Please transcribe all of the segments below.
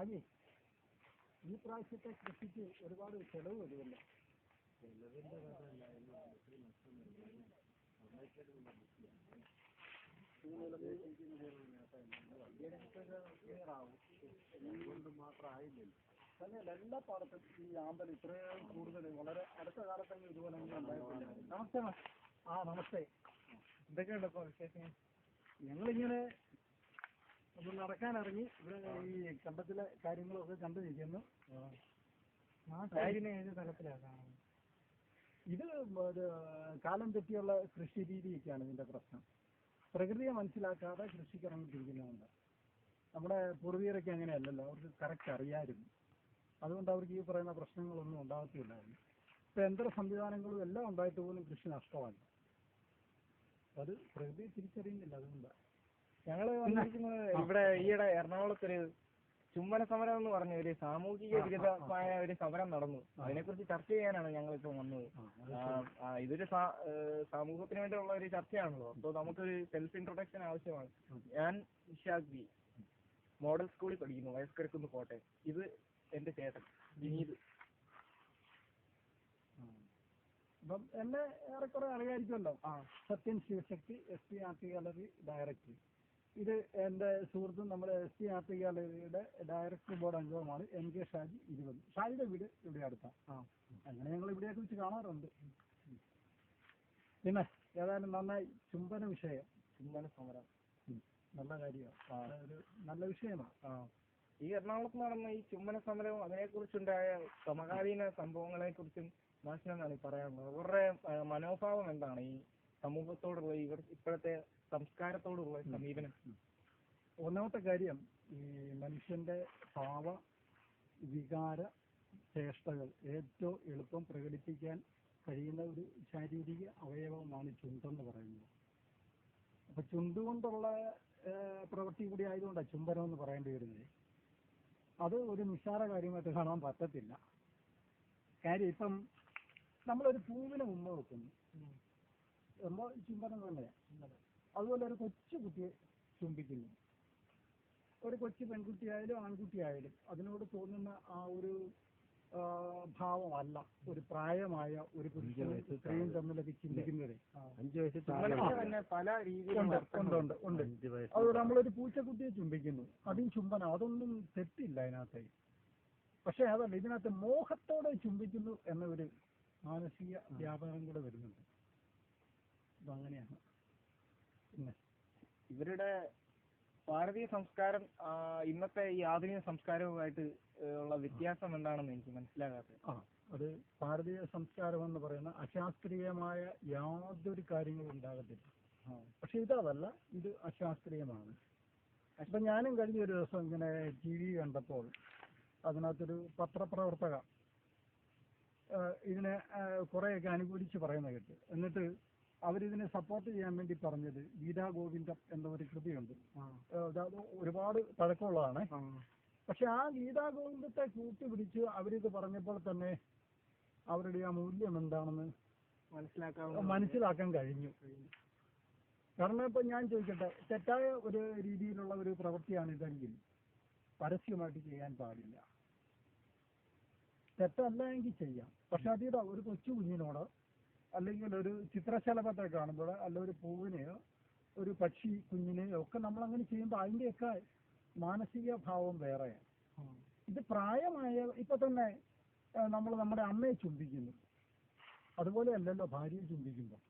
ഷാജി, ഈ പ്രാവശ്യത്തെ കൃഷിക്ക് ഒരുപാട് ചെലവ് വരുമല്ലോ. ചെലവിന്റെ കാര്യമല്ല, കൊണ്ട് മാത്രം ആയില്ലല്ലോ. തന്നെയല്ല, എല്ലാ പാടത്തും ഈ ആമ്പൽ ഇത്രയും കൂടുതൽ വളരെ അടുത്ത കാലത്തെങ്കിലും ഇതുപോലെ ഉണ്ടായിട്ടില്ല. നമസ്തേ. നമസ്തേ. എന്തൊക്കെയുണ്ട് ഇപ്പോൾ വിശേഷങ്ങൾ? ഞങ്ങളിങ്ങനെ ഒന്ന് നടക്കാനിറങ്ങി ഇവിടെ ഈ കണ്ടത്തിലെ കാര്യങ്ങളൊക്കെ കണ്ടു നിൽക്കുന്നു. ഏത് തലത്തിലാണ്? ഇത് ഒരു കാലം തെറ്റിയുള്ള കൃഷി രീതിയൊക്കെയാണ് ഇതിന്റെ പ്രശ്നം. പ്രകൃതിയെ മനസ്സിലാക്കാതെ കൃഷിക്ക് ഇറങ്ങിത്തിരിക്കുന്നതുകൊണ്ട്. നമ്മുടെ പൂർവികരൊക്കെ അങ്ങനെയല്ലല്ലോ, അവർക്ക് കറക്റ്റ് അറിയാമായിരുന്നു. അതുകൊണ്ട് അവർക്ക് ഈ പറയുന്ന പ്രശ്നങ്ങളൊന്നും ഉണ്ടാകത്തില്ലായിരുന്നു. ഇപ്പം യന്ത്ര സംവിധാനങ്ങളും എല്ലാം ഉണ്ടായിട്ട് പോലും കൃഷി നഷ്ടമാണ്. അത് പ്രകൃതിയെ തിരിച്ചറിയുന്നില്ല. അതുകൊണ്ടാണ് ഞങ്ങൾ വന്നിരിക്കുന്നത് ഇവിടെ ഈയിടെ എറണാകുളത്തൊരു ചുംബന സമരം എന്ന് പറഞ്ഞ ഒരു സാമൂഹിക വിരുദ്ധമായ ഒരു സമരം നടന്നു. അതിനെക്കുറിച്ച് ചർച്ച ചെയ്യാനാണ് ഞങ്ങളിപ്പോൾ വന്നത്. ഇതൊരു സമൂഹത്തിന് വേണ്ടിയുള്ള ഒരു ചർച്ചയാണല്ലോ. അപ്പോൾ നമുക്കൊരു സെൽഫ് ഇൻട്രൊഡക്ഷൻ ആവശ്യമാണ്. ഞാൻ ഇഷാഖ് ബി, മോഡൽ സ്കൂളിൽ പഠിക്കുന്നു, വയസ്കരക്കുന്ന്, കോട്ടയം. ഇത് എന്റെ ചേട്ടൻ വിനീത്. അപ്പം എന്നെ ഏറെക്കുറെ അറിയാമായിരിക്കുമല്ലോ. Sathyan Sivasakthi, ST art gallery director. ഇത് എൻ്റെ സുഹൃത്തും നമ്മുടെ ST ആർട്ട് ഗാലറിയുടെ ഡയറക്ടർ ബോർഡ് അംഗവുമാണ് NK ഷാജി 20. ഷാജിയുടെ വീട് ഇവിടെ അടുത്താണ്. അങ്ങനെ ഞങ്ങൾ ഇവിടെയൊക്കെ വെച്ച് കാണാറുണ്ട്. പിന്നെ ഏതായാലും നന്നായി ചുംബന വിഷയം, ചുംബന സമരം നല്ല കാര്യമാണ്, ഒരു നല്ല വിഷയമാണ്. ഈ എറണാകുളത്ത് നടന്ന ഈ ചുംബന സമരവും അതിനെക്കുറിച്ചുണ്ടായ സമകാലീന സംഭവങ്ങളെ കുറിച്ചും മാഷിനെന്താണ് പറയാനുള്ളത്? അവരുടെ മനോഭാവം എന്താണ് ഈ സമൂഹത്തോടുള്ള ഇപ്പോഴത്തെ സംസ്കാരത്തോടുള്ള സമീപനം? ഒന്നാമത്തെ കാര്യം, ഈ മനുഷ്യന്റെ ഭാവ വികാര ചേഷ്ടകൾ ഏറ്റവും എളുപ്പം പ്രകടിപ്പിക്കാൻ കഴിയുന്ന ഒരു ശാരീരിക അവയവമാണ് ചുണ്ടെന്ന് പറയുന്നത്. അപ്പൊ ചുണ്ടുകൊണ്ടുള്ള പ്രവൃത്തി കൂടി ആയതുകൊണ്ടാണ് ചുംബനം എന്ന് പറയേണ്ടി വരുന്നത്. അത് ഒരു നിസ്സാര കാര്യമായിട്ട് കാണാൻ പറ്റത്തില്ല. കാര്യം ഇപ്പം നമ്മളൊരു പൂവിനെ ഉമ്മ വെക്കുന്നു, ചുംബനം തന്നെയാണ്. അതുപോലെ ഒരു കൊച്ചു കുട്ടിയെ ചുംബിക്കുന്നു. ഒരു കൊച്ചു പെൺകുട്ടിയായാലും ആൺകുട്ടിയായാലും അതിനോട് തോന്നുന്ന ആ ഒരു ഭാവമല്ല ഒരു പ്രായമായ ഒരു പുരുഷനും സ്ത്രീയും തമ്മിലൊക്കെ ചിന്തിക്കുന്നത്. 5 വയസ്സ് പല രീതിയിലുണ്ട്. അതുപോലെ നമ്മളൊരു പൂച്ചക്കുട്ടിയെ ചുംബിക്കുന്നു, അതും ചുംബനം, അതൊന്നും തെറ്റില്ല അതിനകത്ത്. പക്ഷെ അതല്ല, ഇതിനകത്ത് മോഹത്തോടെ ചുംബിക്കുന്നു എന്ന ഒരു മാനസിക വ്യാപാരം കൂടെ വരുന്നുണ്ട്. അതങ്ങനെയാണ്. പിന്നെ ഇവരുടെ ഭാരതീയ സംസ്കാരം ഇന്നത്തെ ഈ ആധുനിക സംസ്കാരവുമായിട്ട് ഉള്ള വ്യത്യാസം എന്താണെന്ന് എനിക്ക് മനസ്സിലാകാത്തത്. അത് ഭാരതീയ സംസ്കാരം എന്ന് പറയുന്ന അശാസ്ത്രീയമായ യാതൊരു കാര്യങ്ങളും ഉണ്ടാകത്തില്ല. പക്ഷെ ഇതല്ല, ഇത് അശാസ്ത്രീയമാണ്. അപ്പം ഞാനും കഴിഞ്ഞ ഒരു ദിവസം ഇങ്ങനെ TV കണ്ടപ്പോൾ അതിനകത്തൊരു പത്രപ്രവർത്തക ഇതിനെ കുറേയൊക്കെ അനുകൂലിച്ച് പറയുന്ന കേട്ട്. എന്നിട്ട് അവരിതിനെ സപ്പോർട്ട് ചെയ്യാൻ വേണ്ടി പറഞ്ഞത് ഗീതാ ഗോവിന്ദം എന്ന ഒരു കൃതിയുണ്ട്. ഒരുപാട് പഴക്കമുള്ളതാണ്. പക്ഷെ ആ ഗീതാ ഗോവിന്ദത്തെ കൂട്ടുപിടിച്ച് അവരിത് പറഞ്ഞപ്പോൾ തന്നെ അവരുടെ ആ മൂല്യം എന്താണെന്ന് മനസ്സിലാക്കാൻ കഴിഞ്ഞു. കാരണം ഇപ്പം ഞാൻ ചോദിക്കട്ടെ, തെറ്റായ ഒരു രീതിയിലുള്ള ഒരു പ്രവൃത്തിയാണിതെങ്കിൽ പരസ്യമായിട്ട് ചെയ്യാൻ പാടില്ല. തെറ്റല്ല എങ്കിൽ ചെയ്യാം. പക്ഷെ അതിയുടെ ഒരു കൊച്ചു കുഞ്ഞിനോട് അല്ലെങ്കിൽ ഒരു ചിത്രശലഭത്തെ കാണുമ്പോൾ അല്ല ഒരു പൂവിനെയോ ഒരു പക്ഷി കുഞ്ഞിനെയോ ഒക്കെ നമ്മളങ്ങനെ ചെയ്യുമ്പോൾ അതിൻ്റെയൊക്കെ മാനസിക ഭാവം വേറെയാണ്. ഇത് പ്രായമായ ഇപ്പൊ തന്നെ നമ്മൾ നമ്മുടെ അമ്മയെ ചുംബിക്കുന്നു, അതുപോലെ അല്ലല്ലോ ഭാര്യയെ ചുംബിക്കുമ്പോൾ.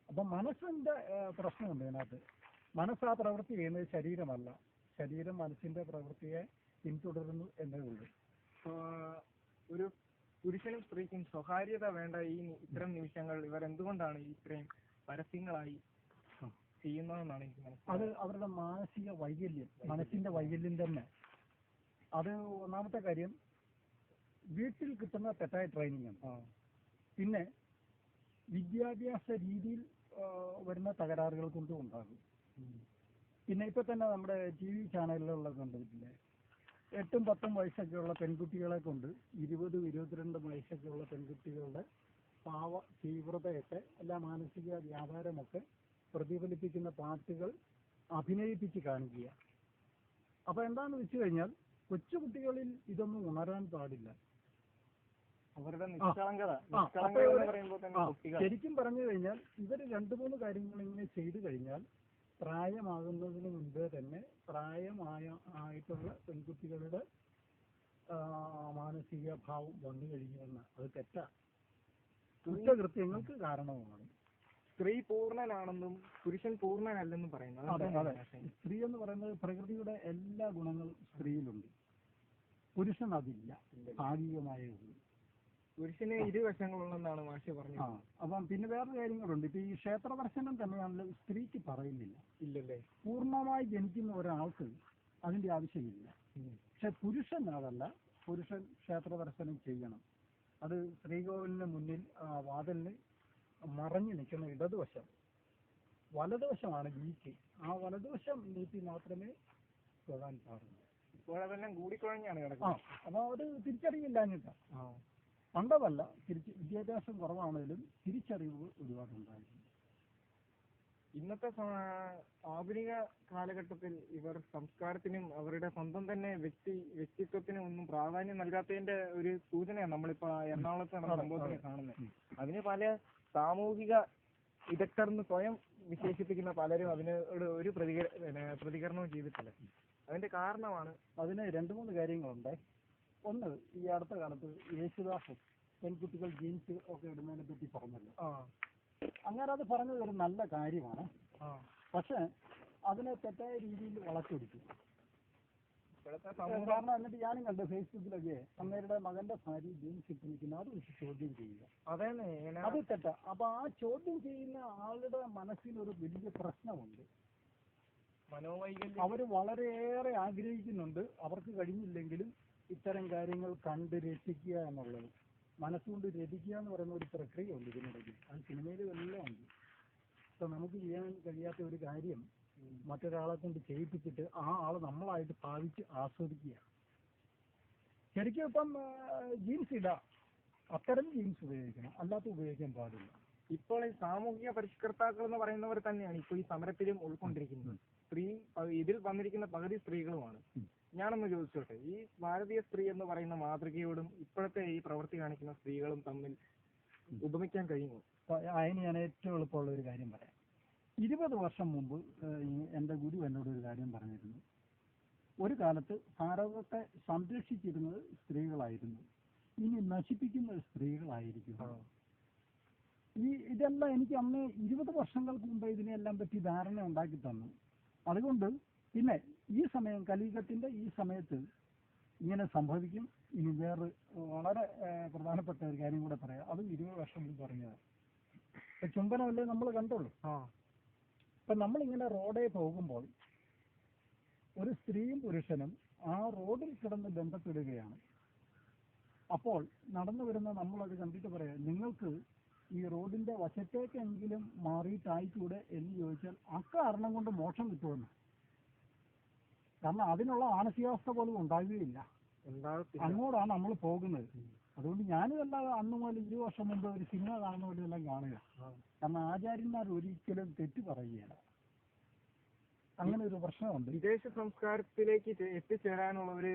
അപ്പം മനസ്സിന്റെ പ്രശ്നമുണ്ട് ഇതിനകത്ത്. മനസ്സാ പ്രവൃത്തി ചെയ്യുന്നത് ശരീരമല്ല, ശരീരം മനസ്സിന്റെ പ്രവൃത്തിയെ പിന്തുടരുന്നു എന്നേ ഉള്ളൂ. ഒരു പുരുഷനും സ്ത്രീക്കും സ്വകാര്യത വേണ്ട ഈ ഇത്തരം നിമിഷങ്ങൾ ഇവരെന്തുകൊണ്ടാണ് ഇത്രയും പരസ്യങ്ങളായി ചെയ്യുന്നതെന്നാണ് എനിക്ക് മനസ്സിലായത്. അത് അവരുടെ മാനസിക വൈകല്യം, മനസ്സിന്റെ വൈകല്യം തന്നെ. അത് ഒന്നാമത്തെ കാര്യം. വീട്ടിൽ കിട്ടുന്ന തെറ്റായ ട്രെയിനിങ് ആണ്. പിന്നെ വിദ്യാഭ്യാസ രീതിയിൽ വരുന്ന തകരാറുകൾ കൊണ്ടും ഉണ്ടാകും. പിന്നെ ഇപ്പൊ തന്നെ നമ്മുടെ TV ചാനലുകളിലൊക്കെ കണ്ടിട്ടില്ലേ, 8ഉം 10ഉം വയസ്സൊക്കെയുള്ള പെൺകുട്ടികളെ കൊണ്ട് 20, 22 വയസ്സൊക്കെയുള്ള പെൺകുട്ടികളുടെ ഭാവ തീവ്രതയൊക്കെ എല്ലാ മാനസിക വ്യാപാരമൊക്കെ പ്രതിഫലിപ്പിക്കുന്ന പാട്ടുകൾ അഭിനയിപ്പിച്ച് കാണിക്കുക. അപ്പോൾ എന്താണെന്ന് വെച്ച് കഴിഞ്ഞാൽ കൊച്ചുകുട്ടികളിൽ ഇതൊന്നും ഉണരാൻ പാടില്ല. അവരുടെ നിഷ്കളങ്കത എന്ന് പറയുമ്പോൾ തന്നെ കുട്ടികൾ ശരിക്കും പറഞ്ഞു കഴിഞ്ഞാൽ ഇവർ 2-3 കാര്യങ്ങൾ ഇങ്ങനെ ചെയ്തു കഴിഞ്ഞാൽ പ്രായമാകുന്നതിന് മുൻപേ തന്നെ ആയിട്ടുള്ള പെൺകുട്ടികളുടെ മാനസിക ഭാവം വന്നു കഴിഞ്ഞെന്ന് അത് തെറ്റാ. കുറ്റകൃത്യങ്ങൾക്ക് കാരണവുമാണ്. സ്ത്രീ പൂർണ്ണനാണെന്നും പുരുഷൻ പൂർണ്ണനല്ലെന്നും പറയുന്നത്. അതെ, സ്ത്രീ എന്ന് പറയുന്നത് പ്രകൃതിയുടെ എല്ലാ ഗുണങ്ങളും സ്ത്രീയിലുണ്ട്. പുരുഷൻ അതില്ല, ഭാഗികമായ ഉള്ളൂ. പുരുഷന് ഇരുവശങ്ങളുണ്ടെന്നാണ് മാഷി പറഞ്ഞത്. അപ്പം പിന്നെ വേറെ കാര്യങ്ങളുണ്ട്. ഇപ്പൊ ഈ ക്ഷേത്ര ദർശനം തന്നെയാണല്ലോ സ്ത്രീക്ക് പറയുന്നില്ല. ഇല്ലല്ലേ? പൂർണ്ണമായി ജനിക്കുന്ന ഒരാൾക്ക് അതിന്റെ ആവശ്യമില്ല. പക്ഷെ പുരുഷൻ അതല്ല. പുരുഷൻ ക്ഷേത്ര ദർശനം ചെയ്യണം. അത് ശ്രീകോവിലിന് മുന്നിൽ വാതിലിന് മറഞ്ഞു നിൽക്കുന്ന ഇടതുവശം, വലതുവശമാണ് വീക്ക്. ആ വലതുവശം നീട്ടി മാത്രമേ തൊഴാൻ പാടുള്ളൂ. ഇപ്പോഴതെല്ലാം കൂടിക്കുഴഞ്ഞാണ് കിടക്കുന്നത്. അപ്പൊ അത് തിരിച്ചറിയില്ലാഞ്ഞിട്ടാ. പണ്ടതല്ല, വിദ്യാഭ്യാസം കുറവാണെങ്കിലും തിരിച്ചറിവ് ഒരുപാടുണ്ടായിരുന്നു. ഇന്നത്തെ ആധുനിക കാലഘട്ടത്തിൽ ഇവർ സംസ്കാരത്തിനും അവരുടെ സ്വന്തം തന്നെ വ്യക്തിത്വത്തിനും ഒന്നും പ്രാധാന്യം നൽകാത്തതിന്റെ ഒരു സൂചനയാണ് നമ്മളിപ്പോ എറണാകുളത്ത് നടന്ന സംഭവത്തിന് കാണുന്നത്. അതിന് പല സാമൂഹിക വിദഗ്ധർന്ന് സ്വയം വിശേഷിപ്പിക്കുന്ന പലരും അതിനോട് ഒരു പ്രതികരണവും ചെയ്തിട്ടില്ല. അതിന്റെ കാരണമാണ് അതിന് 2-3 കാര്യങ്ങളുണ്ട്. ഒന്ന്, ഈ അടുത്ത കാലത്ത് യേശുദാസ് പെൺകുട്ടികൾ ജീൻസ് ഒക്കെ ഇടുന്നതിനെ പറ്റി പറഞ്ഞല്ലോ. അങ്ങനെ അത് പറഞ്ഞത് ഒരു നല്ല കാര്യമാണ്. പക്ഷെ അതിനെ തെറ്റായ രീതിയിൽ വളച്ചൊടിക്കും. കാരണം എന്നിട്ട് ഞാനും കണ്ടു ഫേസ്ബുക്കിലൊക്കെ അങ്ങേരുടെ മകന്റെ ഭാര്യ ജീൻസ് ഇട്ട് നിൽക്കുന്ന അത് വെച്ച് ചോദ്യം ചെയ്യുക. അത് തെറ്റാ. അപ്പൊ ആ ചോദ്യം ചെയ്യുന്ന ആളുടെ മനസ്സിലൊരു വലിയ പ്രശ്നമുണ്ട്. അവര് വളരെയേറെ ആഗ്രഹിക്കുന്നുണ്ട്. അവർക്ക് കഴിഞ്ഞില്ലെങ്കിലും ഇത്തരം കാര്യങ്ങൾ കണ്ട് രസിക്കുക എന്നുള്ളത്, മനസ്സുകൊണ്ട് രസിക്കുക എന്ന് പറയുന്ന ഒരു പ്രക്രിയ ഉണ്ട് ഇതിനിടയ്ക്ക്. അത് സിനിമയിലും എല്ലാം ഉണ്ട്. ഇപ്പൊ നമുക്ക് ചെയ്യാൻ കഴിയാത്ത ഒരു കാര്യം മറ്റൊരാളെ കൊണ്ട് ചെയ്യിപ്പിച്ചിട്ട് ആ ആള് നമ്മളായിട്ട് ഭാവിച്ച് ആസ്വദിക്കുക. ശരിക്കും ഇപ്പം ജീൻസ് ഇടാം, അത്തരം ജീൻസ് ഉപയോഗിക്കണം, അല്ലാത്ത ഉപയോഗിക്കാൻ പാടില്ല. ഇപ്പോൾ ഈ സാമൂഹിക പരിഷ്കർത്താക്കൾ എന്ന് പറയുന്നവർ തന്നെയാണ് ഇപ്പോൾ ഈ സമരത്തിലും ഉൾക്കൊണ്ടിരിക്കുന്നത്. ഇതിൽ വന്നിരിക്കുന്ന പകുതി സ്ത്രീകളുമാണ്. ഞാനൊന്ന് ചോദിച്ചോട്ടെ, ഈ ഭാരതീയ സ്ത്രീ എന്ന് പറയുന്ന മാതൃകയോടും ഇപ്പോഴത്തെ ഈ പ്രവൃത്തി കാണിക്കുന്ന സ്ത്രീകളും തമ്മിൽ ഉപമിക്കാൻ കഴിയുമോ? അതിന് ഞാൻ ഏറ്റവും എളുപ്പമുള്ള ഒരു കാര്യം പറയാം. 20 വർഷം മുമ്പ് എൻ്റെ ഗുരു എന്നോട് ഒരു കാര്യം പറഞ്ഞിരുന്നു. ഒരു കാലത്ത് ഭാരതത്തെ സംരക്ഷിച്ചിരുന്നത് സ്ത്രീകളായിരുന്നു, ഇനി നശിപ്പിക്കുന്നത് സ്ത്രീകളായിരിക്കും. ഇതെല്ലാം എനിക്ക് അന്ന് 20 വർഷങ്ങൾക്ക് മുമ്പ് ഇതിനെല്ലാം പറ്റി ധാരണ ഉണ്ടാക്കി തന്നു. അതുകൊണ്ട് പിന്നെ ഈ സമയം, കലിയുഗത്തിന്റെ ഈ സമയത്ത് ഇങ്ങനെ സംഭവിക്കും. ഇനി വേറെ വളരെ പ്രധാനപ്പെട്ട ഒരു കാര്യം കൂടെ പറയാം. അതും 20 വർഷം മുമ്പ് പറഞ്ഞതാണ്. ഇപ്പൊ ചുംബനമല്ലേ നമ്മൾ കണ്ടുള്ളൂ. ഇപ്പൊ നമ്മളിങ്ങനെ റോഡേ പോകുമ്പോൾ ഒരു സ്ത്രീയും പുരുഷനും ആ റോഡിൽ കിടന്ന് ബന്ധപ്പെടുകയാണ്. അപ്പോൾ നടന്നു വരുന്ന നമ്മളത് കണ്ടിട്ട് പറയാം, നിങ്ങൾക്ക് ഈ റോഡിന്റെ വശത്തേക്കെങ്കിലും മാറിയിട്ടായിക്കൂടെ എന്ന് ചോദിച്ചാൽ അക്കാരണം കൊണ്ട് മോക്ഷം കിട്ടുമെന്ന്. കാരണം അതിനുള്ള മാനസികാവസ്ഥ പോലും ഉണ്ടാകുകയില്ല. അങ്ങോട്ടാണ് നമ്മൾ പോകുന്നത്. അതുകൊണ്ട് ഞാനിതെല്ലാം അന്ന് മുതൽ 20 വർഷം മുമ്പ് ഒരു സിനിമ കാണുന്ന പോലെ എല്ലാം കാണുക. കാരണം ആചാര്യന്മാർ ഒരിക്കലും തെറ്റ് പറയുകയില്ല. അങ്ങനെ ഒരു പ്രശ്നമുണ്ട്. വിദേശ സംസ്കാരത്തിലേക്ക് എത്തിച്ചേരാനുള്ള ഒരു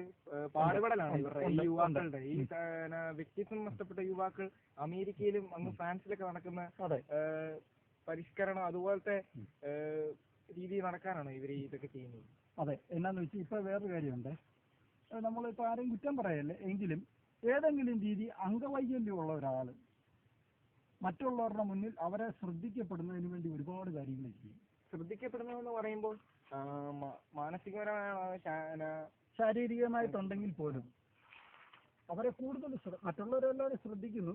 പാടുപെടലാണ് ഇവരുടെ ഈ യുവാക്കളുടെ. ഈ വ്യക്തിത്വം നഷ്ടപ്പെട്ട യുവാക്കൾ അമേരിക്കയിലും അങ്ങ് ഫ്രാൻസിലൊക്കെ നടക്കുന്ന പരിഷ്കരണം അതുപോലത്തെ രീതിയിൽ നടക്കാനാണ് ഇവർ ഇതൊക്കെ ചെയ്യുന്നത്. അതെ, എന്നാന്ന് വെച്ചാൽ ഇപ്പൊ വേറൊരു കാര്യമുണ്ട്. നമ്മളിപ്പോൾ ആരെയും കുറ്റം പറയല്ലേ, എങ്കിലും ഏതെങ്കിലും രീതി അംഗവൈകല്യമുള്ള ഒരാൾ മറ്റുള്ളവരുടെ മുന്നിൽ അവരെ ശ്രദ്ധിക്കപ്പെടുന്നതിന് വേണ്ടി ഒരുപാട് കാര്യങ്ങൾ ചെയ്യും. ശ്രദ്ധിക്കപ്പെടുന്നതെന്ന് പറയുമ്പോൾ മാനസികപരമായ ശാരീരികമായിട്ടുണ്ടെങ്കിൽ പോലും അവരെ കൂടുതൽ മറ്റുള്ളവരെല്ലാവരും ശ്രദ്ധിക്കുന്നു.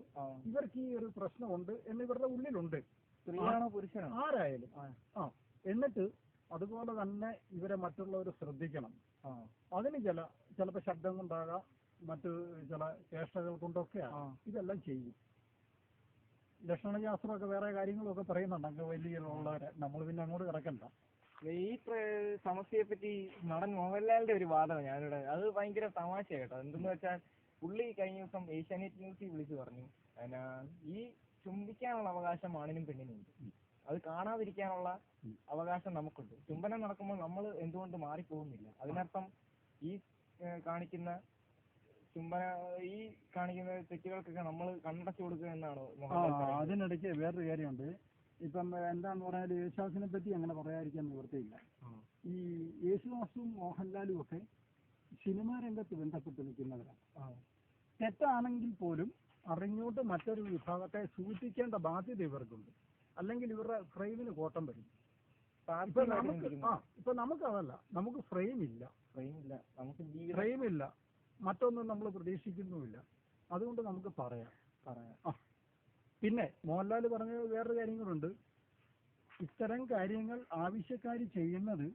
ഇവർക്ക് ഈ ഒരു പ്രശ്നമുണ്ട് എന്ന് ഇവരുടെ ഉള്ളിലുണ്ട്. സ്ത്രീയാണോ പുരുഷനോ ആരായാലും. എന്നിട്ട് അതുപോലെ തന്നെ ഇവരെ മറ്റുള്ളവർ ശ്രദ്ധിക്കണം. അതിന് ചിലപ്പോൾ ശബ്ദം കൊണ്ടാകാം, മറ്റു ചില ചേഷ്ടകൾ കൊണ്ടൊക്കെയാണ് ഇതെല്ലാം ചെയ്യും. ലക്ഷണശാസ്ത്രമൊക്കെ വേറെ കാര്യങ്ങളൊക്കെ പറയുന്നുണ്ട് അംഗവൈകല്യമുള്ളവരെ. നമ്മൾ പിന്നെ അങ്ങോട്ട് കിടക്കണ്ട. ഈ സമസ്യയെ പറ്റി നടൻ മോഹൻലാലിന്റെ ഒരു വാദം ഞാനിവിടെ, അത് ഭയങ്കര തമാശ കേട്ടോ. എന്തെന്ന് വെച്ചാൽ പുള്ളി കഴിഞ്ഞ ദിവസം ഏഷ്യാനെറ്റ് ന്യൂസിൽ വിളിച്ചു പറഞ്ഞു, ഈ ചുംബിക്കാനുള്ള അവകാശം ആണിനും പെണ്ണിനുണ്ട്, അത് കാണാതിരിക്കാനുള്ള അവകാശം നമുക്കുണ്ട്. ചുംബനം നടക്കുമ്പോൾ നമ്മൾ എന്തുകൊണ്ട് മാറിപ്പോകുന്നില്ല? അതിനർത്ഥം ഈ കാണിക്കുന്ന ചുംബന ഈ കാണിക്കുന്ന തെറ്റുകൾക്കൊക്കെ നമ്മൾ കണ്ണടച്ചു കൊടുക്കുക എന്നാണോ മോഹൻലാൽ പറയുന്നത്? അതിനിടയ്ക്ക് വേറൊരു കാര്യമുണ്ട്. ഇപ്പം എന്താന്ന് പറഞ്ഞാൽ യേശുദാസിനെ പറ്റി അങ്ങനെ പറയാതിരിക്കാൻ നിവൃത്തിയില്ല. ഈ യേശുദാസും മോഹൻലാലും ഒക്കെ സിനിമാ രംഗത്ത് ബന്ധപ്പെട്ട് നിൽക്കുന്നവരാണ്. തെറ്റാണെങ്കിൽ പോലും അറിഞ്ഞുകൊണ്ട് മറ്റൊരു വിഭാഗത്തെ സൂചിപ്പിക്കേണ്ട ബാധ്യത ഇവർക്കുണ്ട്. അല്ലെങ്കിൽ ഇവരുടെ ഫ്രെയിമിന് കോട്ടം വരും. ഇപ്പൊ നമുക്കതല്ല, നമുക്ക് ഫ്രെയിം ഇല്ല, ഫ്രെയിം ഇല്ല, മറ്റൊന്നും നമ്മൾ പ്രതീക്ഷിക്കുന്നുമില്ല. അതുകൊണ്ട് നമുക്ക് പറയാം. പിന്നെ മോഹൻലാൽ പറഞ്ഞ വേറൊരു കാര്യങ്ങളുണ്ട്. ഇത്തരം കാര്യങ്ങൾ ആവശ്യക്കാർ ചെയ്യുന്നത്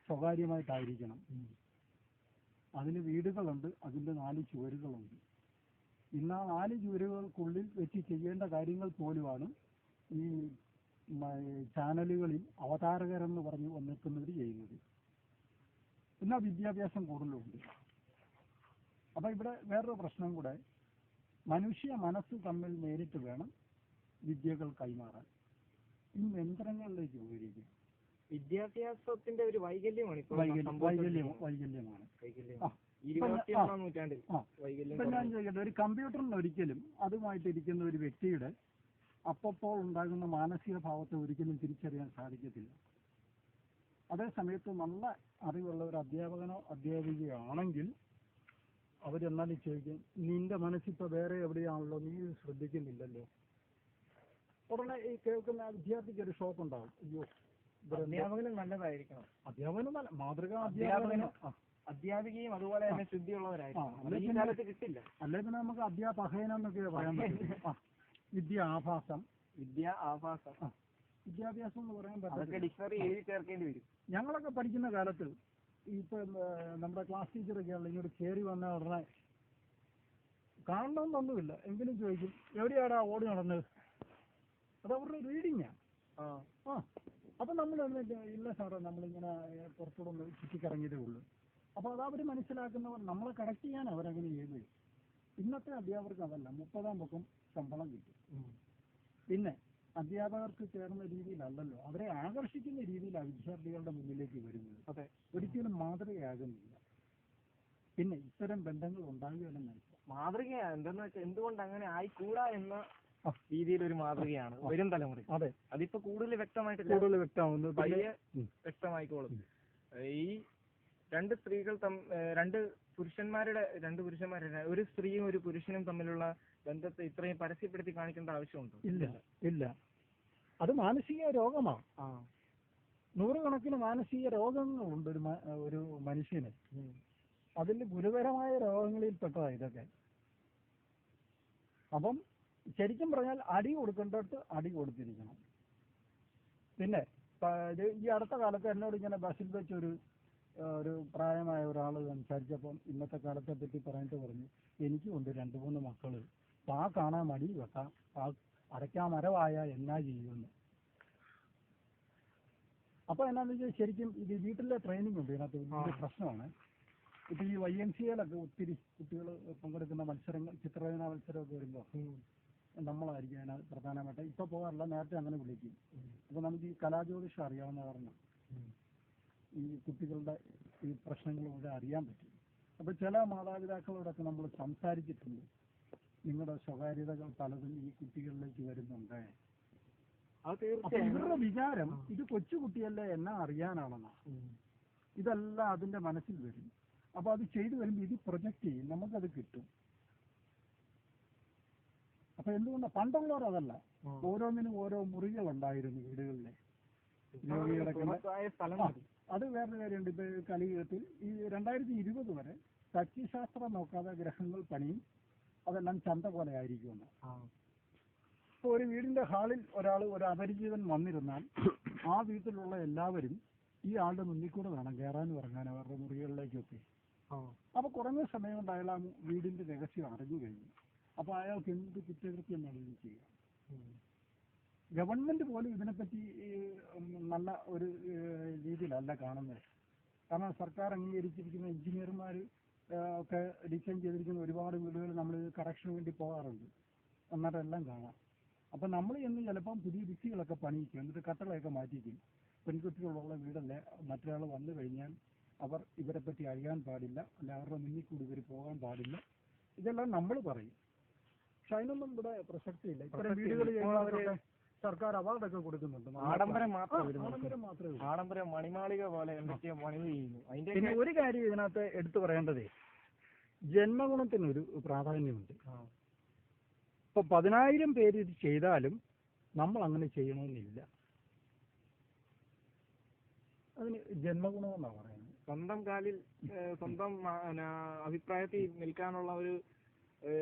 സ്വകാര്യമായിട്ടായിരിക്കണം. അതിന് വീടുകളുണ്ട്, അതിൻ്റെ 4 ചുവരുകളുണ്ട്. ഇന്ന് ആ 4 ചുവരുകൾക്കുള്ളിൽ വെച്ച് ചെയ്യേണ്ട കാര്യങ്ങൾ പോലുമാണ് ഈ ചാനലുകളിൽ അവതാരകരെന്ന് പറഞ്ഞ് വന്നിരിക്കുന്നവർ ചെയ്യുന്നത്. പിന്നെ വിദ്യാഭ്യാസം കൂടുതലുണ്ട്. അപ്പം ഇവിടെ വേറൊരു പ്രശ്നം കൂടെ, മനുഷ്യ മനസ്സ് തമ്മിൽ നേരിട്ട് വേണം വിദ്യകൾ കൈമാറാൻ. ഈ യന്ത്രങ്ങളിലേക്ക് ഉപകരിക്കും. വിദ്യാഭ്യാസത്തിന്റെ ഒരു വൈകല്യമാണ് വൈകല്യമാണ്. ഇപ്പൊ ഞാൻ ചോദിക്കട്ടെ, ഒരു കമ്പ്യൂട്ടറിന് ഒരിക്കലും അതുമായിട്ടിരിക്കുന്ന ഒരു വ്യക്തിയുടെ അപ്പോൾ ഉണ്ടാകുന്ന മാനസിക ഭാവത്തെ ഒരിക്കലും തിരിച്ചറിയാൻ സാധിക്കത്തില്ല. അതേ സമയത്ത് നല്ല അറിവുള്ള ഒരു അധ്യാപകനോ അധ്യാപികയാണെങ്കിൽ അവരെന്നാലും ചോദിക്കും, നിന്റെ മനസ്സിപ്പോൾ വേറെ എവിടെയാണല്ലോ, നീ ശ്രദ്ധിക്കുന്നില്ലല്ലോ. ഉടനെ ഈ കേൾക്കുന്ന വിദ്യാർത്ഥിക്ക് ഒരു ഷോക്ക് ഉണ്ടാവും. അയ്യോ, അധ്യാപകനും നല്ലതായിരിക്കണം. അധ്യാപകനും നല്ല മാതൃകാ അധ്യാപികയും അതുപോലെ തന്നെ ശുദ്ധിയുള്ളവരായിരിക്കും. കിട്ടില്ല. അല്ലെ പിന്നെ നമുക്ക് അധ്യാപകനെന്നൊക്കെ പറയാൻ പറ്റും. വിദ്യാഭ്യാസം എന്ന് പറയാൻ പറ്റും. ഡിക്ഷണറി എഴുതി ചേർക്കേണ്ടി വരും. ഞങ്ങളൊക്കെ പഠിക്കുന്ന കാലത്ത് ഇപ്പൊ നമ്മുടെ ക്ലാസ് ടീച്ചറൊക്കെ ആണെങ്കിൽ ഇങ്ങോട്ട് കയറി വന്ന ഉടനെ കാണണമെന്നൊന്നുമില്ല, എങ്കിലും ചോദിക്കും എവിടെയാടാ ഓടി നടന്നത്. അത് അവരുടെ റീഡിങ്ങാ. അപ്പൊ നമ്മൾ ഇല്ല സാറേ, നമ്മളിങ്ങനെ പുറത്തൂടെ ഒന്ന് ചുറ്റിക്കറങ്ങിയതേ ഉള്ളൂ. അപ്പൊ അത് അവർ മനസ്സിലാക്കുന്നവർ നമ്മളെ കറക്റ്റ് ചെയ്യാൻ അവരങ്ങനെ ചെയ്യുന്നത്. ഇന്നത്തെ അധ്യാപകർക്ക് അതല്ല, 30-ാം പൊക്കം ശമ്പളം കിട്ടും. പിന്നെ അധ്യാപകർക്ക് ചേർന്ന രീതിയിലല്ലല്ലോ, അവരെ ആകർഷിക്കുന്ന രീതിയിലാണ് വിദ്യാർത്ഥികളുടെ മുന്നിലേക്ക് വരുന്നത്. അതെ, ഒരിക്കലും മാതൃകയാകുന്നില്ല. പിന്നെ ഇത്തരം ബന്ധങ്ങൾ ഉണ്ടാകുകയല്ല മാതൃകയാണ്. എന്തെന്ന് വെച്ചാൽ എന്തുകൊണ്ട് അങ്ങനെ ആയിക്കൂടാ എന്ന രീതിയിലൊരു മാതൃകയാണ് വരും തലമുറ. അതെ, അതിപ്പോ കൂടുതൽ വ്യക്തമാവുന്നു, വ്യക്തമായിക്കോളും. ഈ രണ്ട് പുരുഷന്മാരുടെ ഒരു സ്ത്രീയും ഒരു പുരുഷനും തമ്മിലുള്ള ബന്ധത്തെ ഇത്രയും പരസ്യപ്പെടുത്തി കാണിക്കേണ്ട ആവശ്യമുണ്ടോ? ഇല്ല. അത് മാനസിക രോഗമാണ്. 100 കണക്കിന് മാനസിക രോഗങ്ങളുണ്ട് ഒരു മനുഷ്യന്. അതിൽ ഗുരുതരമായ രോഗങ്ങളിൽപ്പെട്ടതാണ് ഇതൊക്കെ. അപ്പം ശരിക്കും പറഞ്ഞാൽ അടി കൊടുക്കേണ്ടടുത്ത് അടി കൊടുത്തിരിക്കണം. പിന്നെ ഈ അടുത്ത കാലത്ത് എന്നോട് ഇങ്ങനെ ബസ്സിൽ വെച്ചൊരു പ്രായമായ ഒരാൾ സംസാരിച്ചപ്പം ഇന്നത്തെ കാലത്തെ പറ്റി പറഞ്ഞിട്ട് പറഞ്ഞു, എനിക്കുണ്ട് 2-3 മക്കള്, പാ കാണാൻ മടി വെക്കാം, പാ അരയ്ക്കാൻ മരവായ എന്നാ ചെയ്യുമെന്ന്. അപ്പൊ എന്നാന്ന് വെച്ചാൽ ശരിക്കും ഇത് വീട്ടിലെ ട്രെയിനിങ് ഉണ്ട്, ഇതിനകത്ത് വലിയ പ്രശ്നമാണ്. ഇപ്പൊ ഈ YMCA-ലൊക്കെ ഒത്തിരി കുട്ടികൾ പങ്കെടുക്കുന്ന മത്സരങ്ങൾ, ചിത്രരചനാ മത്സരമൊക്കെ വരുമ്പോൾ നമ്മളായിരിക്കും അതിനകത്ത് പ്രധാനമായിട്ട്. ഇപ്പൊ പോകാറില്ല, നേരത്തെ അങ്ങനെ വിളിക്കും. അപ്പൊ നമുക്ക് ഈ കലാജ്യോതിഷം അറിയാവുന്ന കാരണം ഈ കുട്ടികളുടെ ഈ പ്രശ്നങ്ങളിലൂടെ അറിയാൻ പറ്റും. അപ്പൊ ചില മാതാപിതാക്കളോടൊക്കെ നമ്മൾ സംസാരിച്ചിട്ടുണ്ട്, നിങ്ങളുടെ സ്വകാര്യതകൾ പലതും ഈ കുട്ടികളിലേക്ക് വരുന്നുണ്ട്. ഇവരുടെ വിചാരം ഇത് കൊച്ചുകുട്ടിയല്ലേ എന്നാ അറിയാനാണെന്നാണ്. ഇതെല്ലാം അതിന്റെ മനസ്സിൽ വരും. അപ്പൊ അത് ചെയ്തു വരുമ്പോൾ ഇത് പ്രൊജക്റ്റ് ചെയ്യും, നമുക്കത് കിട്ടും. അപ്പൊ എന്തുകൊണ്ടാണ് പണ്ടുള്ളവർ അതല്ല, ഓരോന്നിനും ഓരോ മുറികളുണ്ടായിരുന്നു വീടുകളിലെ. അത് വേറൊരു കാര്യമുണ്ട്. ഇപ്പൊ കലിയുഗത്തിൽ ഈ 2020 വരെ തച്ചിശാസ്ത്രം നോക്കാതെ ഗ്രഹങ്ങൾ പണിയും, അതെല്ലാം ചന്ത പോലെ ആയിരിക്കുമെന്ന്. ഇപ്പൊ ഒരു വീടിന്റെ ഹാളിൽ ഒരു അപരിചിതൻ വന്നിരുന്നാൽ ആ വീട്ടിലുള്ള എല്ലാവരും ഈ ആളുടെ മുന്നിൽ കൂടെ വേണം കയറാനും ഇറങ്ങാനും അവരുടെ മുറികളിലേക്കൊക്കെ. അപ്പൊ കുറഞ്ഞ സമയം കൊണ്ട് അയാൾ ആ വീടിന്റെ രഹസ്യം അറിഞ്ഞു കഴിഞ്ഞു. അപ്പൊ അയാൾക്ക് എന്ത് കുറ്റകൃത്യം വേണമെങ്കിലും ചെയ്യാം. ഗവൺമെന്റ് പോലും ഇതിനെപ്പറ്റി നല്ല ഒരു രീതിയിലല്ല കാണുന്നത്. കാരണം സർക്കാർ അംഗീകരിച്ചിരിക്കുന്ന എഞ്ചിനീയർമാർ ഒക്കെ ഡിസൈൻ ചെയ്തിരിക്കുന്ന ഒരുപാട് വീടുകൾ നമ്മൾ കറക്ഷന് വേണ്ടി പോകാറുണ്ട്, എന്നിട്ടെല്ലാം കാണാം. അപ്പൊ നമ്മൾ ഇന്ന് ചിലപ്പം പുതിയ ഭിത്തികളൊക്കെ പണിയിക്കും, എന്നിട്ട് കട്ടളയൊക്കെ മാറ്റിക്കും. പെൺകുട്ടികളുള്ള വീടല്ലേ, മറ്റൊരാൾ വന്നു കഴിഞ്ഞാൽ അവർ ഇവരെ പറ്റി അറിയാൻ പാടില്ല, അല്ല അവരുടെ മുന്നിൽ കൂടി ഇവർ പോകാൻ പാടില്ല, ഇതെല്ലാം നമ്മൾ പറയും. പക്ഷെ അതിനൊന്നും ഇവിടെ പ്രസക്തിയില്ല. ഇത്തരം വീടുകൾ ചെയ്യുന്നവരൊക്കെ സർക്കാർ അവാർഡൊക്കെ കൊടുക്കുന്നുണ്ട്. ആഡംബരം മാത്രമേ മാത്രമേ ഉള്ളൂ. ആഡംബരം മണിമാളിക പോലെ എന്തൊക്കെയോ പണി ചെയ്യുന്നു. അതിന്റെ പിന്നെ ഒരു കാര്യം ഇതിനകത്ത് എടുത്തു പറയേണ്ടതേ, ജന്മഗുണത്തിനൊരു പ്രാധാന്യമുണ്ട്. ഇപ്പൊ 10,000 പേര് ഇത് ചെയ്താലും നമ്മൾ അങ്ങനെ ചെയ്യണമെന്നില്ല. അതിന് ജന്മഗുണമെന്നാണ് പറയുന്നത്. സ്വന്തം കാലിൽ സ്വന്തം അഭിപ്രായത്തിൽ നിൽക്കാനുള്ള ഒരു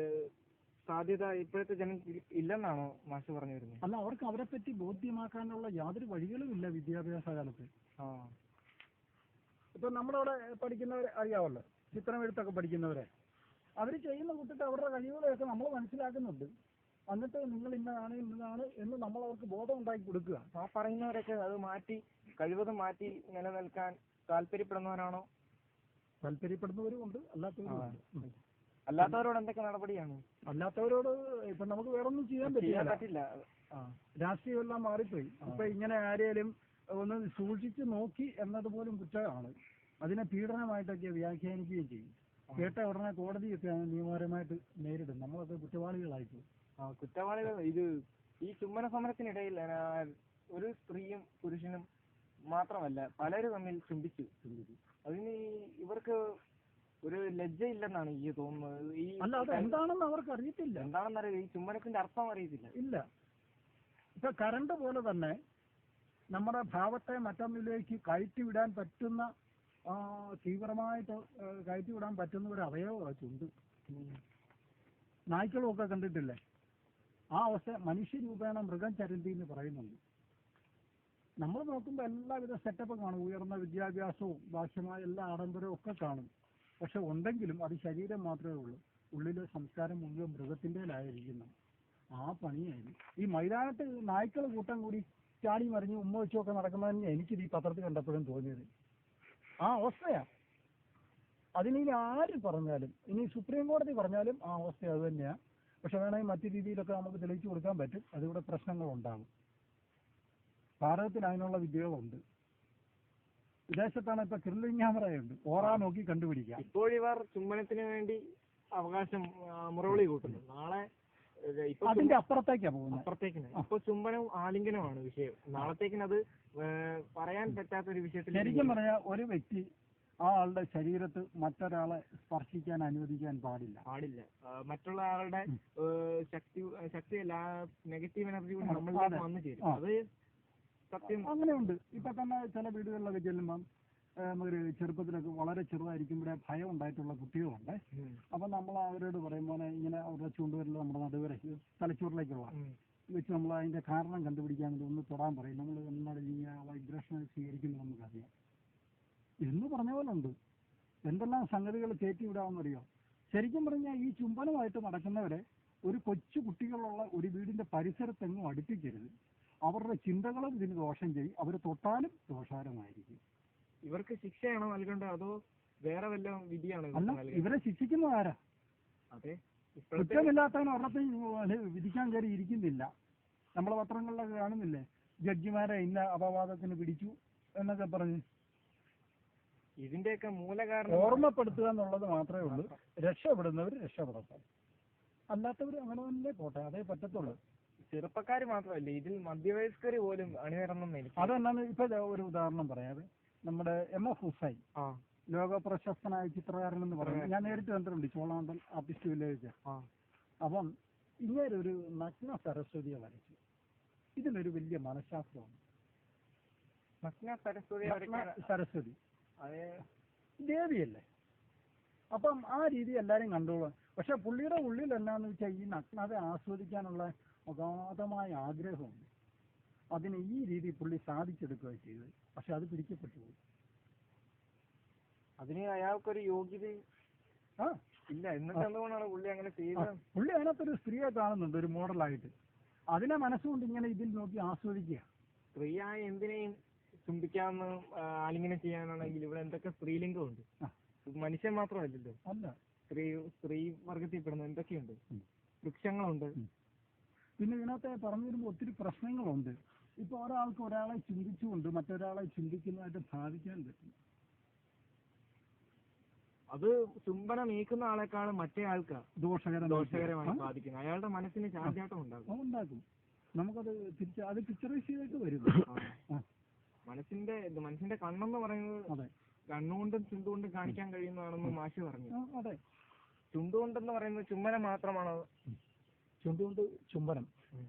സാധ്യത ഇപ്പോഴത്തെ ജനങ്ങൾക്ക് ഇല്ലെന്നാണോ മാഷ് പറഞ്ഞു വരുന്നത്? അല്ല, അവർക്ക് അവരെ പറ്റി ബോധ്യമാക്കാനുള്ള യാതൊരു വഴികളും ഇല്ല വിദ്യാഭ്യാസ കാലത്ത്. ഇപ്പൊ നമ്മളവിടെ പഠിക്കുന്നവരെ അറിയാമല്ലോ, ചിത്രം എഴുത്തൊക്കെ പഠിക്കുന്നവരെ, അവർ ചെയ്യുന്ന കുട്ടിട്ട് അവരുടെ കഴിവുകളെയൊക്കെ നമ്മൾ മനസ്സിലാക്കുന്നുണ്ട്. എന്നിട്ട് നിങ്ങൾ ഇന്നതാണ് എന്ന് നമ്മൾ അവർക്ക് ബോധം ഉണ്ടാക്കി കൊടുക്കുക. ആ പറയുന്നവരൊക്കെ അത് മാറ്റി കഴിവതും മാറ്റി നിലനിൽക്കാൻ താല്പര്യപ്പെടുന്നവരാണോ? താല്പര്യപ്പെടുന്നവരും ഉണ്ട്, അല്ലാത്തവരും ഉണ്ട്. അല്ലാത്തവരോട് എന്തൊക്കെ നടപടിയാണ്? അല്ലാത്തവരോട് ഇപ്പൊ നമുക്ക് വേറൊന്നും ചെയ്യാൻ പറ്റില്ല. രാഷ്ട്രീയമെല്ലാം മാറിപ്പോയി. ഇപ്പൊ ഇങ്ങനെ ആരെയും ഒന്ന് സൂക്ഷിച്ചു നോക്കി എന്നതുപോലും കുറ്റമാണ്. അതിനെ പീഡനമായിട്ടൊക്കെ വ്യാഖ്യാനിക്കുകയും ചെയ്യും. കേട്ട ഉടനെ കോടതിയൊക്കെ നിയമപരമായിട്ട് നേരിടും. നമ്മളൊക്കെ കുറ്റവാളികളായിപ്പോയി. കുറ്റവാളികൾ. ഇത് ഈ ചുംബന സമരത്തിനിടയിൽ ഒരു സ്ത്രീയും പുരുഷനും മാത്രമല്ല പലരും തമ്മിൽ ചുംബിച്ചു. അതിന് ഇവർക്ക് ഒരു ലജ്ജയില്ലെന്നാണ് എനിക്ക് തോന്നുന്നത്. ഈ എന്താണെന്ന് അവർക്ക് അറിയത്തില്ല. എന്താണെന്നറിയില്ല. ഈ ചുംബനത്തിന്റെ അർത്ഥം അറിയത്തില്ല. ഇല്ല. ഇപ്പൊ കറണ്ട് പോലെ തന്നെ നമ്മുടെ ഭാവത്തെ മറ്റൊന്നിലേക്ക് കയറ്റിവിടാൻ പറ്റുന്ന, തീവ്രമായിട്ട് കയറ്റിവിടാൻ പറ്റുന്ന ഒരു അവയവമാണ് ചുണ്ട്. നായ്ക്കളുമൊക്കെ കണ്ടിട്ടില്ലേ? ആ അവസ്ഥ മനുഷ്യരൂപേണ മൃഗം ചരന്തി എന്ന് പറയുന്നുണ്ട്. നമ്മൾ നോക്കുമ്പോൾ എല്ലാവിധ സെറ്റപ്പും കാണും. ഉയർന്ന വിദ്യാഭ്യാസവും ബാഹ്യമായ എല്ലാ ആഡംബരവും ഒക്കെ കാണും. പക്ഷെ ഉണ്ടെങ്കിലും അത് ശരീരം മാത്രമേ ഉള്ളൂ. ഉള്ളിലെ സംസ്കാരം മുഴുവൻ മൃഗത്തിൻ്റെലായിരിക്കുന്നു. ആ പണിയായിരുന്നു. ഈ മൈതാനത്ത് നായ്ക്കൾ കൂട്ടം കൂടി ചാടി മറിഞ്ഞ് ഉമ്മ വെച്ചൊക്കെ നടക്കുന്നതന്നെ എനിക്കിത് ഈ പത്രത്തിൽ കണ്ടപ്പോഴും തോന്നിയത്. ആ അവസ്ഥയാ. അതിനി ആര് പറഞ്ഞാലും, ഇനി സുപ്രീം കോടതി പറഞ്ഞാലും ആ അവസ്ഥ അത് തന്നെയാണ്. പക്ഷെ വേണമെങ്കിൽ മറ്റു രീതിയിലൊക്കെ നമുക്ക് തെളിയിച്ചു കൊടുക്കാൻ പറ്റും. അതിവിടെ പ്രശ്നങ്ങളുണ്ടാകും. ഭാരതത്തിൽ അതിനുള്ള വിദ്യകളുണ്ട്. വിദേശത്താണ് ഇപ്പൊ കിർലിംഗ് ക്യാമറയുണ്ട്, ഓറാ നോക്കി കണ്ടുപിടിക്കാം. ഇപ്പോഴിവർ ചുംബനത്തിന് വേണ്ടി അവകാശം മുറവിളി കൂട്ടുന്നു. നാളെ അതിന്റെ അപ്പുറത്തേക്കാണ് പോകുന്നത്. അപ്പുറത്തേക്കിന് ഇപ്പൊ ചുംബനവും ആലിംഗനവുമാണ് വിഷയം. നാളത്തേക്കിനത് പറയാൻ പറ്റാത്തൊരു വിഷയത്തിൽ. ശരിക്കും പറഞ്ഞാൽ ഒരു വ്യക്തി ആ ആളുടെ ശരീരത്ത് മറ്റൊരാളെ സ്പർശിക്കാൻ അനുവദിക്കാൻ പാടില്ല. മറ്റുള്ള ആളുടെ ശക്തിയല്ല, നെഗറ്റീവ് എനർജി കൂടി നമ്മളിലേക്ക് വന്നു ചേരും. അത് സത്യം. അങ്ങനെയുണ്ട്. ഇപ്പൊ തന്നെ ചില വീടുകളിലൊക്കെ ചെല്ലുമ്പം ഒരു ചെറുപ്പത്തിലൊക്കെ വളരെ ചെറുതായിരിക്കുമ്പോഴേ ഭയം ഉണ്ടായിട്ടുള്ള കുട്ടികളുണ്ട്. അപ്പൊ നമ്മൾ അവരോട് പറയുമ്പോൾ ഇങ്ങനെ അവരുടെ ചൂണ്ടുവരൽ നമ്മുടെ നടുവരെ തലച്ചോറിലേക്കുള്ള വെച്ച് നമ്മൾ അതിന്റെ കാരണം കണ്ടുപിടിക്കാൻ വേണ്ടി ഒന്ന് തൊടാൻ പറയും. നമ്മൾ എന്നാൽ ഈ വൈബ്രേഷൻ സ്വീകരിക്കുന്നത് നമുക്കറിയാം എന്ന് പറഞ്ഞ പോലെ ഉണ്ട്. എന്തെല്ലാം സംഗതികൾ കയറ്റിവിടാമെന്നറിയോ? ശരിക്കും പറഞ്ഞാൽ ഈ ചുംബനമായിട്ട് നടക്കുന്നവരെ ഒരു കൊച്ചു കുട്ടികളുള്ള ഒരു വീടിന്റെ പരിസരത്തെങ്ങും അടുപ്പിക്കരുത്. അവരുടെ ചിന്തകളും ഇതിന് ദോഷം ചെയ്യും. അവർ തൊട്ടാലും ദോഷകരമായിരിക്കും. ഇവർക്ക് ശിക്ഷയാണോ നൽകേണ്ടത് അതോ വേറെ വല്ല വിധിയാണോ? അല്ല, ഇവരെ ശിക്ഷിക്കുന്നത് ആരാ? അതെ, കുറ്റമില്ലാത്തവന് ഒരിടത്തും വിധിക്കാൻ കയറി ഇരിക്കുന്നില്ല. നമ്മളെ പത്രങ്ങളിലൊക്കെ കാണുന്നില്ലേ, ജഡ്ജിമാരെ ഇന്ന അപവാദത്തിന് പിടിച്ചു എന്നൊക്കെ പറഞ്ഞ്. ഇതിന്റെയൊക്കെ മൂലകാരണം ഓർമ്മപ്പെടുത്തുക എന്നുള്ളത് മാത്രമേ ഉള്ളൂ. രക്ഷപ്പെടുന്നവർ രക്ഷപ്പെടട്ടെ, അല്ലാത്തവർ അങ്ങനെ തന്നെ പോട്ടെ, അതേ പറ്റത്തുള്ളൂ. ചെറുപ്പക്കാർ മാത്രമല്ല, ഇതിൽ മധ്യവയസ്കർ പോലും അണിനിരന്നെന്ന് എനിക്ക്. അതെന്നാണ് ഇപ്പൊ ഒരു ഉദാഹരണം പറയാതെ, നമ്മുടെ MF ഹുസൈൻ, ലോക പ്രശസ്തനായ ചിത്രകാരൻ എന്ന് പറയുന്നത് ഞാൻ നേരിട്ട് കണ്ടിട്ടുണ്ട്, ചോളാണ്ടൽ ആർട്ടിസ്റ്റ് വില്ലേജ്. അപ്പം ഇങ്ങനെ ഒരു നഗ്ന സരസ്വതിയെ വരച്ചു. ഇതിനൊരു വലിയ മനഃശാസ്ത്രമാണ്. നഗ്ന സരസ്വതി ദേവിയല്ലേ? അപ്പം ആ രീതി എല്ലാവരും കണ്ടോളാം. പക്ഷെ പുള്ളിയുടെ ഉള്ളിൽ എന്നാന്ന് വെച്ചാൽ ഈ നഗ്നത ആസ്വദിക്കാനുള്ള അഗാധമായ ആഗ്രഹമുണ്ട്. അതിന് ഈ രീതി പുള്ളി സാധിച്ചെടുക്കുക ചെയ്തത്. പക്ഷെ അത് പിടിക്കപ്പെട്ടു പോയി. അതിന് അയാൾക്കൊരു യോഗ്യത ഇല്ല. എന്നിട്ട് എന്തുകൊണ്ടാണ് പുള്ളി അങ്ങനെ ചെയ്തത്? പുള്ളി അതിനകത്തൊരു സ്ത്രീയെ കാണുന്നുണ്ട്, ഒരു മോഡലായിട്ട്. അതിനെ മനസ്സുകൊണ്ട് ഇങ്ങനെ ഇതിൽ നോക്കി ആസ്വദിക്കുക. സ്ത്രീയായ എന്തിനേയും ചുംബിക്കാമെന്ന് ആലിംഗനം ചെയ്യാനാണെങ്കിൽ ഇവിടെ എന്തൊക്കെ സ്ത്രീലിംഗമുണ്ട്. മനുഷ്യൻ മാത്രമല്ലല്ലോ, അല്ല, സ്ത്രീ വർഗത്തിൽപ്പെടുന്ന എന്തൊക്കെയുണ്ട്, വൃക്ഷങ്ങളുണ്ട്. പിന്നെ ഇതിനകത്ത് പറഞ്ഞു വരുമ്പോൾ ഒത്തിരി പ്രശ്നങ്ങളുണ്ട്. ഇപ്പൊ ഒരാൾക്ക് ഒരാളെ ചിന്തിച്ചുകൊണ്ട് മറ്റൊരാളെ ചിന്തിക്കുന്നതായിട്ട് ഭാവിക്കാൻ പറ്റും. അത് ചുംബനം നീക്കുന്ന ആളെക്കാളും മറ്റേ ആൾക്കാ ദോഷകരമായി ബാധിക്കുന്നത്. അയാളുടെ മനസ്സിന് ചാഞ്ചാട്ടം ഉണ്ടാക്കും. നമുക്കത് അത് പിക്ചറൈസ് ചെയ്തിട്ട് വരും. മനുഷ്യന്റെ കണ്ണെന്ന് പറയുന്നത് കണ്ണുകൊണ്ടും ചുണ്ടുകൊണ്ടും കാണിക്കാൻ കഴിയുന്നതാണെന്ന് മാഷ് പറഞ്ഞു. അതെ, ചുണ്ടുകൊണ്ടെന്ന് പറയുന്നത് ചുംബനം മാത്രമാണോ? ചുണ്ടുകൊണ്ട്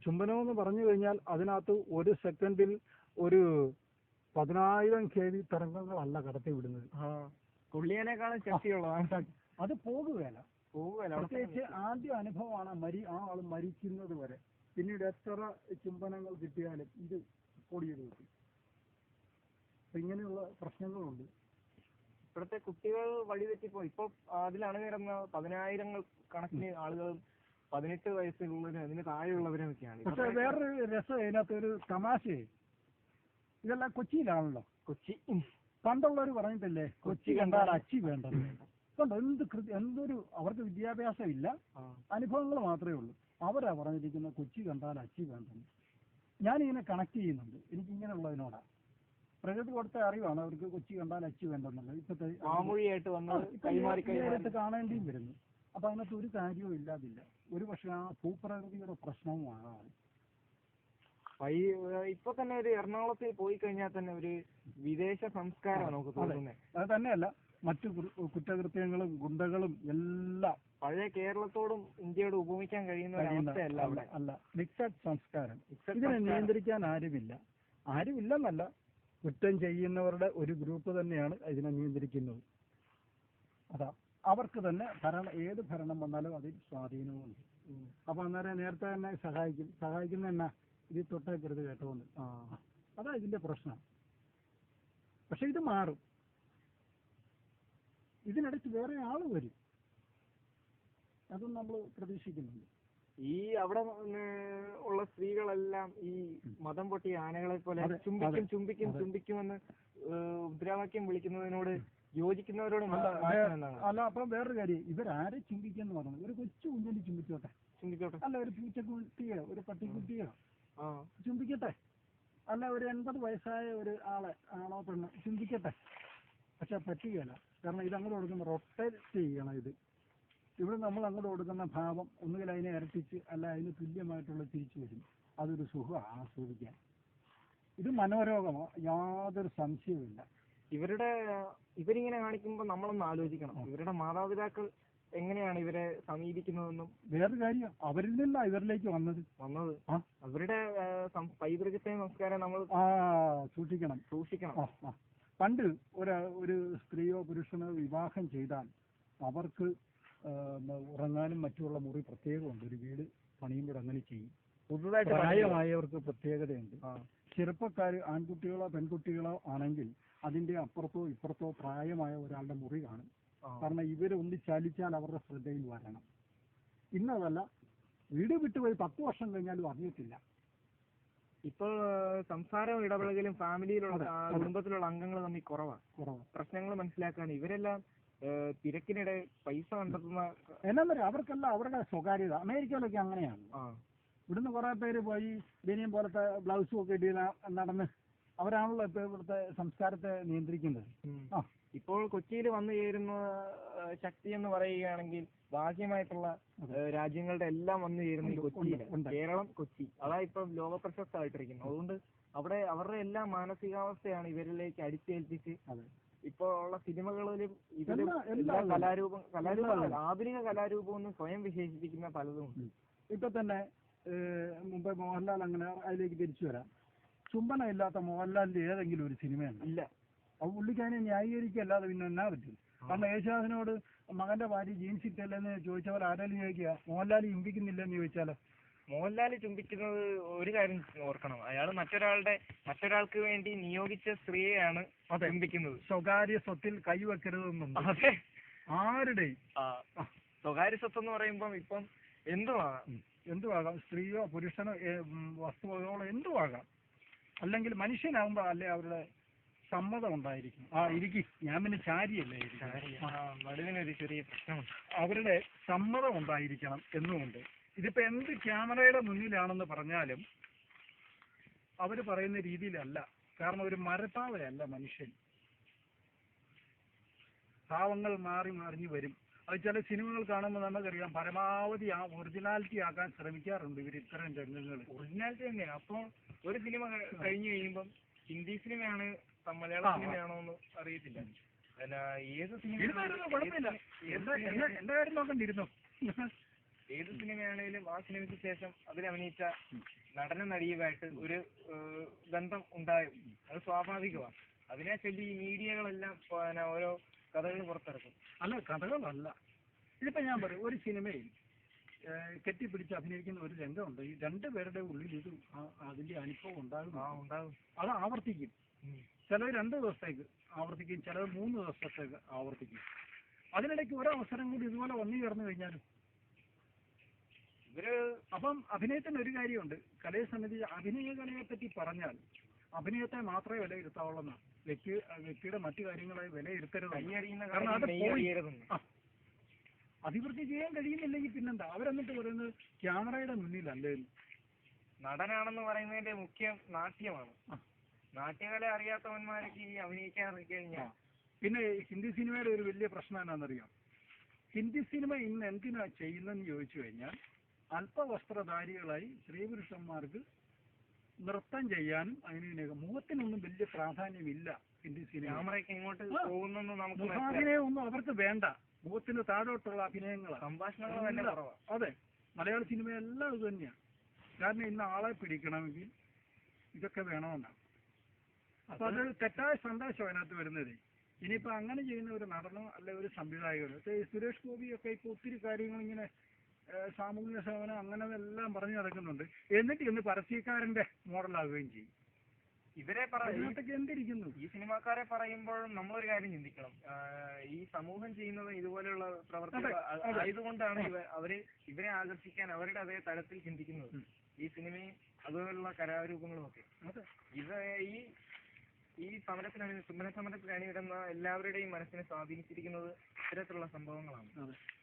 ചുംബനം എന്ന് പറഞ്ഞു കഴിഞ്ഞാൽ അതിനകത്ത് ഒരു സെക്കൻഡിൽ ഒരു 10,000 kV തരംഗങ്ങളല്ല കടത്തി വിടുന്നത്. പുള്ളിയേക്കാളും ശക്തിയുള്ളതാണ്. അത് പോകുകയല്ല. പ്രത്യേകിച്ച് ആദ്യ അനുഭവമാണ് ആ ആൾ മരിക്കുന്നത് വരെ. പിന്നീട് എത്ര ചുംബനങ്ങൾ കിട്ടിയാലും ഇത് പൊടിയത് കിട്ടും. അപ്പൊ ഇങ്ങനെയുള്ള പ്രശ്നങ്ങളുണ്ട്. ഇപ്പോഴത്തെ കുട്ടികൾ വഴിതെറ്റിപ്പോ ഇപ്പൊ അതിൽ അണിനിരന്ന 10,000 കണക്കിന് ആളുകളും 18 വയസ്സുള്ളവരും അതിന് താഴെയുള്ളവരൊക്കെയാണ്. പക്ഷെ വേറൊരു രസം അതിനകത്ത് ഒരു തമാശയെ, ഇതെല്ലാം കൊച്ചിയിലാണല്ലോ. പണ്ടുള്ളവർ പറഞ്ഞിട്ടില്ലേ, കൊച്ചി കണ്ടാൽ അച്ചി വേണ്ടത്. കണ്ടോ എന്തൊരു അവർക്ക് വിദ്യാഭ്യാസം ഇല്ല, അനുഭവങ്ങൾ മാത്രമേ ഉള്ളൂ. അവരാ പറഞ്ഞിരിക്കുന്ന കൊച്ചി കണ്ടാൽ അച്ചി വേണ്ടത്. ഞാനിങ്ങനെ കണക്ട് ചെയ്യുന്നുണ്ട്, എനിക്കിങ്ങനെയുള്ളതിനോടാ. പ്രകൃതി കൊടുത്ത അറിവാണ് അവർക്ക് കൊച്ചി കണ്ടാൽ അച്ചി വേണ്ടെന്നുള്ളത്. ഇപ്പോഴത്തെ കാണേണ്ടിയും വരുന്നു. അപ്പൊ അതിനകത്ത് ഒരു കാര്യവും ഇല്ലാതില്ല. ഒരു പക്ഷെ ആ ഭൂപ്രകൃതിയുടെ പ്രശ്നവും ആകാം. ഇപ്പൊ തന്നെ ഒരു എറണാകുളത്തിൽ പോയി കഴിഞ്ഞാൽ തന്നെ ഒരു വിദേശ സംസ്കാരമാണ് നമുക്ക് തോന്നുന്നത്. അത് തന്നെയല്ല, മറ്റു കുറ്റകൃത്യങ്ങളും ഗുണ്ടകളും എല്ലാം പഴയ കേരളത്തോടും ഇന്ത്യയോടും ഉപമിക്കാൻ കഴിയുന്ന അല്ല, മിക്സഡ് സംസ്കാരം. ഇതിനെ നിയന്ത്രിക്കാൻ ആരുമില്ലെന്നല്ല, കുറ്റം ചെയ്യുന്നവരുടെ ഒരു ഗ്രൂപ്പ് തന്നെയാണ് ഇതിനെ നിയന്ത്രിക്കുന്നത്. അതാ അവർക്ക് തന്നെ ഏത് ഭരണം വന്നാലും അതിൽ സ്വാധീനവുമുണ്ട്. അപ്പൊ അന്നേരം നേരത്തെ തന്നെ സഹായിക്കുന്ന എന്നാ ഇത് തൊട്ടേക്കരുത് കേട്ടോണ്ട്. അതാ ഇതിന്റെ പ്രശ്നം. പക്ഷെ ഇത് മാറും. ഇതിനിടയ്ക്ക് വേറെ ആള് വരും, അതും നമ്മൾ പ്രതീക്ഷിക്കുന്നുണ്ട്. ഈ അവിടെ ഉള്ള സ്ത്രീകളെല്ലാം ഈ മതം പൊട്ടിയ ആനകളെ പോലെ ചുംബിക്കുമെന്ന് മുദ്രാവാക്യം വിളിക്കുന്നതിനോട് യോജിക്കുന്നവരോട് അല്ല. അപ്പൊ വേറൊരു കാര്യം, ഇവരാരെ ചുംബിക്കെന്ന് പറഞ്ഞു, ഒരു കൊച്ചു കുഞ്ഞിന് ചുംബിച്ചോട്ടെ, അല്ല ഒരു പൂച്ചക്കുട്ടിയോ ഒരു പട്ടിക്കുട്ടിയോ ചുംബിക്കട്ടെ, അല്ല ഒരു 80 വയസ്സായ ഒരു ആണോ പെണ്ണ് ചുംബിക്കട്ടെ. പക്ഷെ പറ്റുകയല്ല. കാരണം ഇത് അങ്ങോട്ട് കൊടുക്കുന്ന റൊട്ടേറ്റ് ചെയ്യണം. ഇവിടെ നമ്മൾ അങ്ങോട്ട് കൊടുക്കുന്ന ഭാവം ഒന്നുകിൽ അതിനെ ഇരട്ടിച്ച് അല്ല അതിന് തുല്യമായിട്ടുള്ള തിരിച്ചു വരും. അതൊരു സുഖം ആസ്വദിക്കാൻ. ഇത് മനോരോഗമോ, യാതൊരു സംശയവുമില്ല. ഇവരിങ്ങനെ കാണിക്കുമ്പോൾ നമ്മളൊന്ന് ആലോചിക്കണം, ഇവരുടെ മാതാപിതാക്കൾ എങ്ങനെയാണ് ഇവരെ സമീപിക്കുന്നതെന്നും. വേറൊരു കാര്യം, അവരിൽ നിന്നാ ഇവരിലേക്ക് വന്നത്. അവരുടെ പൈതൃകത്തെ സംസ്കാരം നമ്മൾ സൂക്ഷിക്കണം. പണ്ട് ഒരു സ്ത്രീയോ പുരുഷനോ വിവാഹം ചെയ്താൽ അവർക്ക് ഉറങ്ങാനും മറ്റുള്ള മുറി പ്രത്യേകമുണ്ട്. ഒരു വീട് പണിയുമ്പോൾ അങ്ങനെ ചെയ്യും. പുതുതായിട്ട് പ്രായമായവർക്ക് പ്രത്യേകതയുണ്ട്. ചെറുപ്പക്കാർ ആൺകുട്ടികളോ പെൺകുട്ടികളോ ആണെങ്കിൽ അതിന്റെ അപ്പുറത്തോ ഇപ്പുറത്തോ പ്രായമായ ഒരാളുടെ മുറി കാണും. കാരണം ഇവരൊന്ന് ചലിച്ചാൽ അവരുടെ ശ്രദ്ധയിൽ വരണം. ഇന്നതല്ല, വീട് വിട്ടുപോയി 10 വർഷം കഴിഞ്ഞാലും അറിയത്തില്ല. ഇപ്പോൾ സംസാരവും ഇടപെടലും ഫാമിലിയിലുള്ള കുടുംബത്തിലുള്ള അംഗങ്ങൾ തമ്മിൽ കുറവാണ്. പ്രശ്നങ്ങൾ മനസ്സിലാക്കാൻ ഇവരെല്ലാം തിരക്കിനിടെ പൈസ കണ്ടെത്തുന്ന എന്നാ പറയാ, അവർക്കെല്ലാം അവരുടെ സ്വകാര്യത. അമേരിക്കയിലൊക്കെ അങ്ങനെയാണ്. ഇവിടുന്ന് കുറെ പേര് പോയി ബനിയൻ പോലത്തെ ബ്ലൗസും ഒക്കെ ഇട്ട് നടന്ന് അവരാണല്ലോ ഇപ്പൊ ഇവിടുത്തെ സംസ്കാരത്തെ നിയന്ത്രിക്കുന്നത്. ഇപ്പോൾ കൊച്ചിയിൽ വന്നു ചേരുന്ന ശക്തി എന്ന് പറയുകയാണെങ്കിൽ ബാഹ്യമായിട്ടുള്ള രാജ്യങ്ങളുടെ എല്ലാം വന്നു ചേരുന്ന കൊച്ചിയിലാണ്. കേരളം, കൊച്ചി, അതാ ഇപ്പം ലോക പ്രശസ്തമായിട്ടിരിക്കുന്നത്. അതുകൊണ്ട് അവിടെ അവരുടെ എല്ലാ മാനസികാവസ്ഥയാണ് ഇവരിലേക്ക് അടിച്ചേൽപ്പിച്ച് ഇപ്പോ ഉള്ള സിനിമകളിലും ഇതിലും കലാരൂപം ആധുനിക കലാരൂപം എന്ന് സ്വയം വിശേഷിപ്പിക്കുന്ന പലതും. ഇപ്പൊ തന്നെ മുമ്പ് മോഹൻലാൽ, അങ്ങനെ അതിലേക്ക് തിരിച്ചു വരാം. ചുംബനം ഇല്ലാത്ത മോഹൻലാലിന്റെ ഏതെങ്കിലും ഒരു സിനിമയാണ് ഇല്ല. അത് പുള്ളിക്കാനെ ന്യായീകരിക്കല്ലാതെ പിന്നെ എന്നാ പറ്റും? കാരണം യേശുദാസിനോട് മകന്റെ ഭാര്യ ജീൻസ് ഇട്ടല്ലെന്ന് ചോദിച്ചവർ ആരെങ്കിലും ചോദിക്കുക, മോഹൻലാൽ ചുംബിക്കുന്നില്ലെന്ന് ചോദിച്ചാലോ? മോഹൻലാൽ ചുംബിക്കുന്നത് ഒരു കാര്യം ഓർക്കണം, അയാൾ മറ്റൊരാൾക്ക് വേണ്ടി നിയോഗിച്ച സ്ത്രീയെയാണ് ചുംബിക്കുന്നത്. സ്വകാര്യ സ്വത്തിൽ കൈവെക്കരുതെന്നുണ്ട്. അതെ, ആരുടെയും സ്വകാര്യ സ്വത്ത് എന്ന് പറയുമ്പോൾ ഇപ്പം എന്തുവാകാം, സ്ത്രീയോ പുരുഷനോ വസ്തുവകളോ എന്തുവാകാം. അല്ലെങ്കിൽ മനുഷ്യനാകുമ്പോ അല്ലേ അവരുടെ സമ്മതം ഉണ്ടായിരിക്കും. ഞാൻ പിന്നെ ചാരിയല്ലേ, നടുവിനൊരു ചെറിയ പ്രശ്നമുണ്ട്. അവരുടെ സമ്മതം ഉണ്ടായിരിക്കണം എന്നുമുണ്ട്. ഇതിപ്പോ എന്ത് ക്യാമറയുടെ മുന്നിലാണെന്ന് പറഞ്ഞാലും അവര് പറയുന്ന രീതിയിലല്ല. കാരണം ഒരു മരപ്പാവയല്ല മനുഷ്യൻ. ഭാവങ്ങൾ മാറി മറിഞ്ഞ് വരും. അത് ചില സിനിമകൾ കാണുമ്പോൾ നമുക്കറിയാം പരമാവധി ആ ഒറിജിനാലിറ്റി ആക്കാൻ ശ്രമിക്കാറുണ്ട് ഇവർ ഇത്തരം രംഗങ്ങൾ. ഒറിജിനാലിറ്റി തന്നെയാണ്. അപ്പോൾ ഒരു സിനിമ കഴിഞ്ഞു കഴിയുമ്പം ഹിന്ദി സിനിമയാണ് മലയാള സിനിമയാണോ എന്ന് അറിയത്തില്ല. ഏത് കുഴപ്പമില്ല, എന്റെ കാര്യം നോക്കണ്ടിരുന്നു. ഏത് സിനിമയാണെങ്കിലും ആ സിനിമയ്ക്ക് ശേഷം അതിൽ അഭിനയിച്ച നടന നടിയുമായിട്ട് ഒരു ബന്ധം ഉണ്ടായും. അത് സ്വാഭാവികമാണ്. അതിനെ ചൊല്ലി ഈ മീഡിയകളെല്ലാം ഓരോ കഥകൾ പുറത്തിറക്കും. അല്ല, കഥകളല്ല. ഇതിപ്പോ ഞാൻ പറയും, ഒരു സിനിമയിൽ കെട്ടിപ്പിടിച്ച് അഭിനയിക്കുന്ന ഒരു രംഗമുണ്ട്. ഈ രണ്ടുപേരുടെ ഉള്ളിൽ ഇത് അതിന്റെ അനുഭവം ഉണ്ടാകും. അത് ആവർത്തിക്കും. ചിലർ 2 ദിവസത്തേക്ക് ആവർത്തിക്കും, ചിലർ 3 ദിവസത്തേക്ക് ആവർത്തിക്കും. അതിനിടയ്ക്ക് ഒരവസരം കൂടി ഇതുപോലെ വന്നു ചേർന്ന് കഴിഞ്ഞാലും അപ്പം അഭിനയത്തിന് ഒരു കാര്യമുണ്ട്. കലയസമിതി അഭിനയ കലയെ പറ്റി പറഞ്ഞാൽ അഭിനയത്തെ മാത്രമേ വിലയിരുത്താവുള്ളൂ. വ്യക്തിയുടെ മറ്റു കാര്യങ്ങളെ വിലയിരുത്തരുത്. കാരണം അത് അഭിവൃദ്ധി ചെയ്യാൻ കഴിയുന്നില്ലെങ്കിൽ പിന്നെന്താ? അവരെന്നിട്ട് പറയുന്നത് ക്യാമറയുടെ മുന്നിലല്ലേ. നടനാണെന്ന് പറയുന്നതിന്റെ മുഖ്യം നാട്യമാണ്. നാട്യകല അറിയാത്തവന്മാർക്ക് ഈ അഭിനയിക്കാൻ കഴിഞ്ഞാൽ പിന്നെ ഹിന്ദി സിനിമയുടെ ഒരു വലിയ പ്രശ്നം എന്നാണെന്നറിയാം. ഹിന്ദി സിനിമ ഇന്ന് എന്തിനാ ചെയ്യുന്നതെന്ന് ചോദിച്ചു കഴിഞ്ഞാൽ അല്പവസ്ത്രധാരികളായി സ്ത്രീ പുരുഷന്മാർക്ക് നൃത്തം ചെയ്യാനും അതിനൊക്കെ മുഖത്തിനൊന്നും വലിയ പ്രാധാന്യമില്ല ഹിന്ദി സിനിമ. ക്യാമറയ്ക്ക് ഇങ്ങോട്ട് പോകുന്നൊന്നും നമുക്ക് മുഖാഭിനയമൊന്നും അവർക്ക് വേണ്ട. മുഖത്തിന് താഴോട്ടുള്ള അഭിനയങ്ങളാണ്, സംഭാഷണങ്ങൾ തന്നെ കുറവാണ്. അതെ, മലയാള സിനിമയെല്ലാം ഇത് തന്നെയാണ്. കാരണം ഇന്ന് ആളെ പിടിക്കണമെങ്കിൽ ഇതൊക്കെ വേണമെന്നാണ്. അപ്പൊ അത് തെറ്റായ സന്ദേശം അതിനകത്ത് വരുന്നത്. ഇനിയിപ്പോ അങ്ങനെ ചെയ്യുന്ന ഒരു നടനോ അല്ലെ ഒരു സംവിധായകനോ, സുരേഷ് ഗോപിയൊക്കെ ഇപ്പൊ ഒത്തിരി കാര്യങ്ങൾ ഇങ്ങനെ സാമൂഹിക സേവനം അങ്ങനെ എല്ലാം പറഞ്ഞു നടക്കുന്നുണ്ട്. എന്നിട്ട് ഇന്ന് പരസ്യക്കാരന്റെ മോഡലാകുകയും ചെയ്യും. ഇവരെ എന്തിരിക്കുന്നു ഈ സിനിമാക്കാരെ പറയുമ്പോഴും നമ്മളൊരു കാര്യം ചിന്തിക്കണം. ഈ സമൂഹം ചെയ്യുന്നത് ഇതുപോലെയുള്ള പ്രവർത്തനം ആയതുകൊണ്ടാണ് ഇവരെ ആകർഷിക്കാൻ അവരുടെ അതേ തലത്തിൽ ചിന്തിക്കുന്നത്. ഈ സിനിമയും അതുപോലുള്ള കലാരൂപങ്ങളും ഒക്കെ ഈ സമരത്തിലാണ് സമരത്തിൽ അണിയിടുന്ന എല്ലാവരുടെയും മനസ്സിനെ സ്വാധീനിച്ചിരിക്കുന്നത് ഇത്തരത്തിലുള്ള സംഭവങ്ങളാണ്.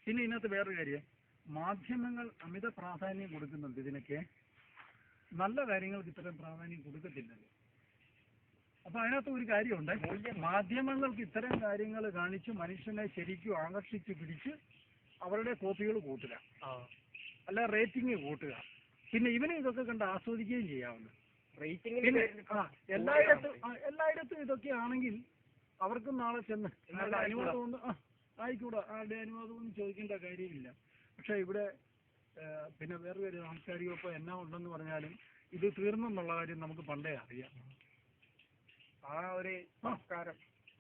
പിന്നെ ഇതിനകത്ത് വേറൊരു കാര്യം, മാധ്യമങ്ങൾ അമിത പ്രാധാന്യം കൊടുക്കുന്നുണ്ട് ഇതിനൊക്കെ. നല്ല കാര്യങ്ങൾക്ക് ഇത്തരം പ്രാധാന്യം കൊടുക്കത്തില്ലല്ലോ. അപ്പൊ അതിനകത്ത് ഒരു കാര്യമുണ്ട്, മാധ്യമങ്ങൾക്ക് ഇത്തരം കാര്യങ്ങൾ കാണിച്ച് മനുഷ്യനെ ശരിക്കും ആകർഷിച്ച് പിടിച്ച് അവരുടെ കോപ്പികൾ കൂട്ടുക, അല്ല റേറ്റിംഗ് കൂട്ടുക. പിന്നെ ഇവനെ ഇതൊക്കെ കണ്ട് ആസ്വദിക്കുകയും ചെയ്യാവുന്നു. എല്ലായിടത്തും ഇതൊക്കെ ആണെങ്കിൽ അവർക്കും നാളെ ചെന്ന് അനുവാദം കൊണ്ട് ആയിക്കൂടാ, ആരുടെ അനുവാദമൊന്നും ചോദിക്കേണ്ട കാര്യമില്ല. പക്ഷെ ഇവിടെ പിന്നെ വേറൊരു സാംസ്കാരികമൊപ്പം എന്നാ ഉണ്ടെന്ന് പറഞ്ഞാലും ഇത് തീർന്നെന്നുള്ള കാര്യം നമുക്ക് പണ്ടേ അറിയാം. ആ ഒരു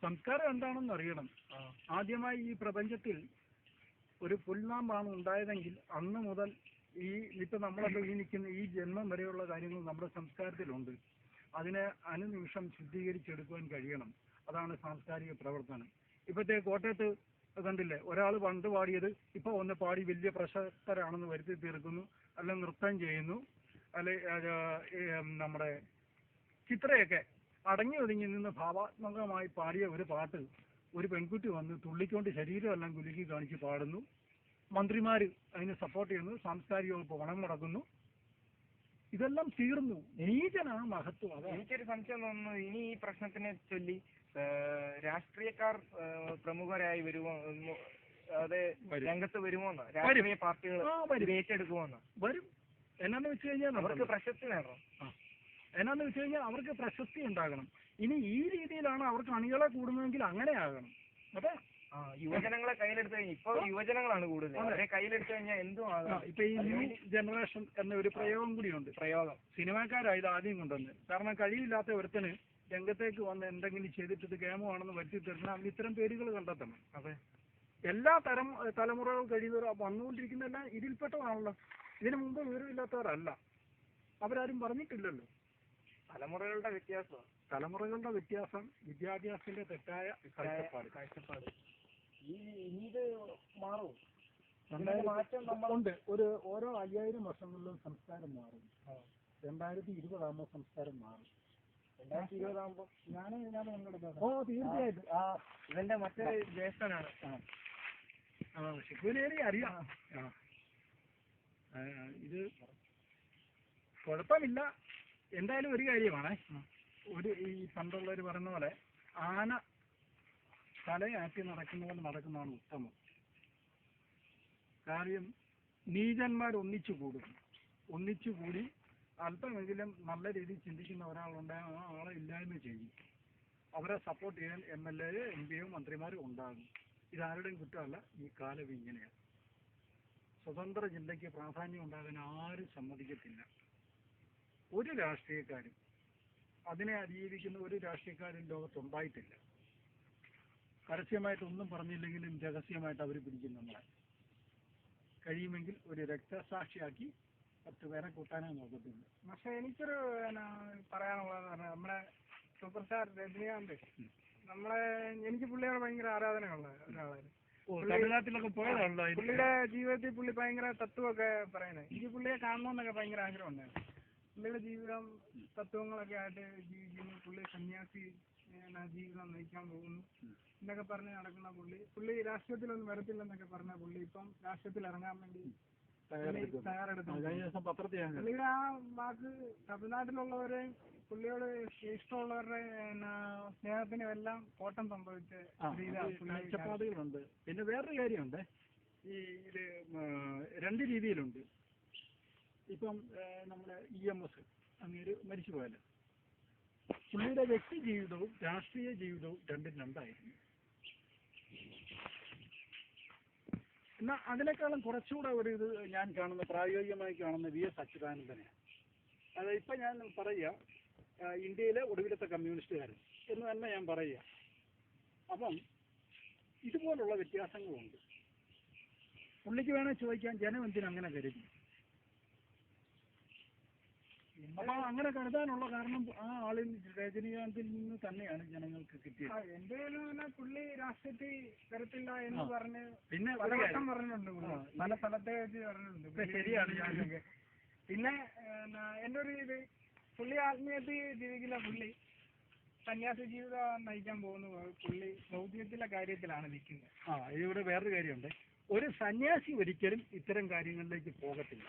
സംസ്കാരം എന്താണെന്ന് അറിയണം. ആദ്യമായി ഈ പ്രപഞ്ചത്തിൽ ഒരു പുൽനാമ്പാണ് ഉണ്ടായതെങ്കിൽ അന്ന് മുതൽ ഇപ്പൊ നമ്മളൊക്കെ ഈ നിൽക്കുന്ന ഈ ജന്മം വരെയുള്ള കാര്യങ്ങൾ നമ്മുടെ സംസ്കാരത്തിലുണ്ട്. അതിനെ അനുനിമിഷം ശുദ്ധീകരിച്ചെടുക്കുവാൻ കഴിയണം. അതാണ് സാംസ്കാരിക പ്രവർത്തനം. ഇപ്പത്തെ കോട്ടയത്ത് കണ്ടില്ലേ, ഒരാൾ പണ്ട് പാടിയത് ഇപ്പൊ ഒന്ന് പാടി വലിയ പ്രശസ്തരാണെന്ന് വരുത്തി തീർക്കുന്നു, അല്ല നൃത്തം ചെയ്യുന്നു, അല്ലെ നമ്മുടെ ചിത്രയൊക്കെ അടങ്ങി ഒതുങ്ങി നിന്ന് ഭാവാത്മകമായി പാടിയ ഒരു പാട്ട് ഒരു പെൺകുട്ടി വന്ന് തുള്ളിക്കൊണ്ട് ശരീരം എല്ലാം കുലുക്കി കാണിച്ച് പാടുന്നു. മന്ത്രിമാര് അതിനെ സപ്പോർട്ട് ചെയ്യുന്നു, സാംസ്കാരിക വകുപ്പ് പണം മുടക്കുന്നു. ഇതെല്ലാം തീർന്നു. നീചനാണ് മഹത്വം. എനിക്കൊരു സംശയം തോന്നുന്നു, ഇനി ഈ പ്രശ്നത്തിനെ ചൊല്ലി രാഷ്ട്രീയക്കാർ പ്രമുഖരായി വരുമോ, അതെ രംഗത്ത് വരുമോന്നോ, രാഷ്ട്രീയ പാർട്ടികൾ ഏറ്റെടുക്കുമോന്നോ? വരും. എന്നാന്ന് വെച്ച് കഴിഞ്ഞാൽ അവർക്ക് പ്രശസ്തി നേടണം. എന്നാന്ന് വെച്ച് കഴിഞ്ഞാൽ അവർക്ക് പ്രശസ്തി ഉണ്ടാകണം. ഇനി ഈ രീതിയിലാണ് അവർക്ക് അണികളെ കൂടുന്നതെങ്കിൽ അങ്ങനെ ആകണം. അതെ, യുവജനങ്ങളെ കയ്യിലെടുത്ത് കഴിഞ്ഞാൽ ഇപ്പൊ യുവജനങ്ങളാണ് കൂടുതൽ, അവരെ കയ്യിലെടുത്ത് കഴിഞ്ഞാൽ എന്തും ആകാം. ഇപ്പൊ ഈ ന്യൂ ജനറേഷൻ എന്ന ഒരു പ്രയോഗം കൂടിയുണ്ട്. സിനിമാക്കാരായത് ആദ്യം കൊണ്ടുവന്ന്. കാരണം കഴിയില്ലാത്ത ഒരുത്തന് രംഗത്തേക്ക് വന്ന് എന്തെങ്കിലും ചെയ്തിട്ട് ഗെയിമാണെന്ന് വരുത്തി തീർക്കണം. അവന് ഇത്തരം പേരുകൾ കണ്ടെത്തണം. അതെ, എല്ലാ തലമുറകൾ കഴിയുന്നവർ വന്നുകൊണ്ടിരിക്കുന്നതെല്ലാം ഇതിൽപ്പെട്ടതാണല്ലോ. ഇതിനു മുമ്പ് വിവരമില്ലാത്തവരല്ല, അവരാരും പറഞ്ഞിട്ടില്ലല്ലോ. തലമുറകളുടെ വ്യത്യാസം, വിദ്യാഭ്യാസത്തിന്റെ തെറ്റായ കാഴ്ചപ്പാട്. ഇത് മാറും. ഉണ്ട്. ഓരോ 5000 വർഷങ്ങളിലും സംസ്കാരം മാറും. 2020 ആകുമ്പോൾ സംസ്കാരം മാറും. 2020 ആകുമ്പോൾ ഞാൻ തീർച്ചയായിട്ടും ഇവന്റെ മറ്റൊരു ജ്യേഷ്ഠനാണ്. ശിവനേരി അറിയാം. ഇത് കുഴപ്പമില്ല. എന്തായാലും ഒരു കാര്യമാണ്, ഈ പണ്ടുള്ളവർ പറയുന്ന പോലെ ആന തലയാറ്റി നടക്കുന്നവൻ നടക്കുന്നതാണ് ഉത്തമം. കാര്യം നീചന്മാർ ഒന്നിച്ചുകൂടി അല്പമെങ്കിലും നല്ല രീതിയിൽ ചിന്തിക്കുന്ന ഒരാളുണ്ടെങ്കിൽ ആ ആളെ ഇല്ലായ്മ ചെയ്യും. അവരെ സപ്പോർട്ട് ചെയ്യാൻ MLA, MP മന്ത്രിമാരും ഉണ്ടാകും. ഇതാരുടെയും കുറ്റമല്ല, ഈ കാലം ഇങ്ങനെയാണ്. സ്വതന്ത്ര ചിന്തയ്ക്ക് പ്രാധാന്യം ഉണ്ടാകാൻ ആരും സമ്മതിക്കത്തില്ല. ഒരു രാഷ്ട്രീയക്കാരും അതിനെ അതിജീവിക്കുന്ന ഒരു രാഷ്ട്രീയക്കാരും ലോകത്തുണ്ടായിട്ടില്ല. പരസ്യമായിട്ടൊന്നും പറഞ്ഞില്ലെങ്കിലും രഹസ്യമായിട്ട് അവർ പിടിക്കും നമ്മളെ. കഴിയുമെങ്കിൽ ഒരു രക്തസാക്ഷിയാക്കി 10 പേരെ കൂട്ടാനേ നോക്കത്തില്ല. പക്ഷെ എനിക്കൊരു പറയാനുള്ളതെന്ന് പറഞ്ഞാൽ നമ്മുടെ സൂപ്പർ സ്റ്റാർ രജനീകാന്ത് എനിക്ക് പുള്ളിയോട് ഭയങ്കര ആരാധനയുള്ള ഒരാളായിരുന്നു. തമിഴ്നാട്ടിലൊക്കെ പോയതാണല്ലോ. പുള്ളിയുടെ ജീവിതത്തിൽ പുള്ളി ഭയങ്കര തത്വമൊക്കെ പറയുന്നത്. എനിക്ക് പുള്ളിയെ കാണണമെന്നൊക്കെ ഭയങ്കര ആഗ്രഹം ഉണ്ടായിരുന്നു. പുള്ളിയുടെ ജീവിതം തത്വങ്ങളൊക്കെ ആയിട്ട് ജീവിക്കുന്നു. പുള്ളി സന്യാസി ജീവിതം നയിക്കാൻ പോകുന്നു എന്നൊക്കെ പറഞ്ഞ് നടക്കുന്ന പുള്ളി രാഷ്ട്രീയത്തിലൊന്നും വരത്തില്ലെന്നൊക്കെ പറഞ്ഞ പുള്ളി ഇപ്പം രാഷ്ട്രീയത്തിൽ ഇറങ്ങാൻ വേണ്ടി തയ്യാറെടുത്തു. പുള്ളിയുടെ ആ വാക്ക് തമിഴ്നാട്ടിലുള്ളവരെ പുള്ളിയോട് ഇഷ്ടമുള്ളവരുടെ സ്നേഹത്തിനും എല്ലാം കോട്ടം സംഭവിച്ച കാഴ്ചപ്പാടുകളുണ്ട്. പിന്നെ വേറൊരു കാര്യമുണ്ട്, ഇത് 2 രീതിയിലുണ്ട്. ഇപ്പം നമ്മുടെ EMS അങ്ങേര് മരിച്ചു പോയാല് പുള്ളിയുടെ വ്യക്തി ജീവിതവും രാഷ്ട്രീയ ജീവിതവും രണ്ടായിരുന്നു. എന്നാൽ അതിനേക്കാളും കുറച്ചുകൂടെ ഒരു ഇത് ഞാൻ കാണുന്ന പ്രായോഗികമായി കാണുന്ന VS അച്യുതാനന്ദനെയാണ്. അതായത് ഇപ്പം ഞാൻ പറയുക, ഇന്ത്യയിലെ ഒടുവിലത്തെ കമ്മ്യൂണിസ്റ്റുകാരൻ എന്ന് തന്നെ ഞാൻ പറയുക. അപ്പം ഇതുപോലുള്ള വ്യത്യാസങ്ങളുണ്ട്. പുള്ളിക്ക് വേണേൽ ചോദിക്കാൻ ജനം എന്തിനങ്ങനെ കരുതി. അപ്പൊ അങ്ങനെ കരുതാനുള്ള കാരണം ആ ആളിൽ രജനീകാന്തിൽ നിന്ന് തന്നെയാണ് ജനങ്ങൾക്ക് കിട്ടിയത്. എന്റെ പുള്ളി രാഷ്ട്രീയത്തിൽ വരത്തില്ല എന്ന് പറഞ്ഞ് പിന്നെ പറഞ്ഞിട്ടുണ്ട്. പല സ്ഥലത്തെ വെച്ച് പറഞ്ഞിട്ടുണ്ട്. ശരിയാണ്. പിന്നെ എന്റെ ഒരു ഇത് പുള്ളി ആത്മീയത്തിൽ ജീവിക്കില്ല. പുള്ളി സന്യാസി ജീവിതം നയിക്കാൻ പോകുന്നു. പുള്ളി ഭൗതികത്തിലെ കാര്യത്തിലാണ് നിൽക്കുന്നത്. ഇവിടെ വേറൊരു കാര്യമുണ്ട്. ഒരു സന്യാസി ഒരിക്കലും ഇത്തരം കാര്യങ്ങളിലേക്ക് പോകത്തില്ല.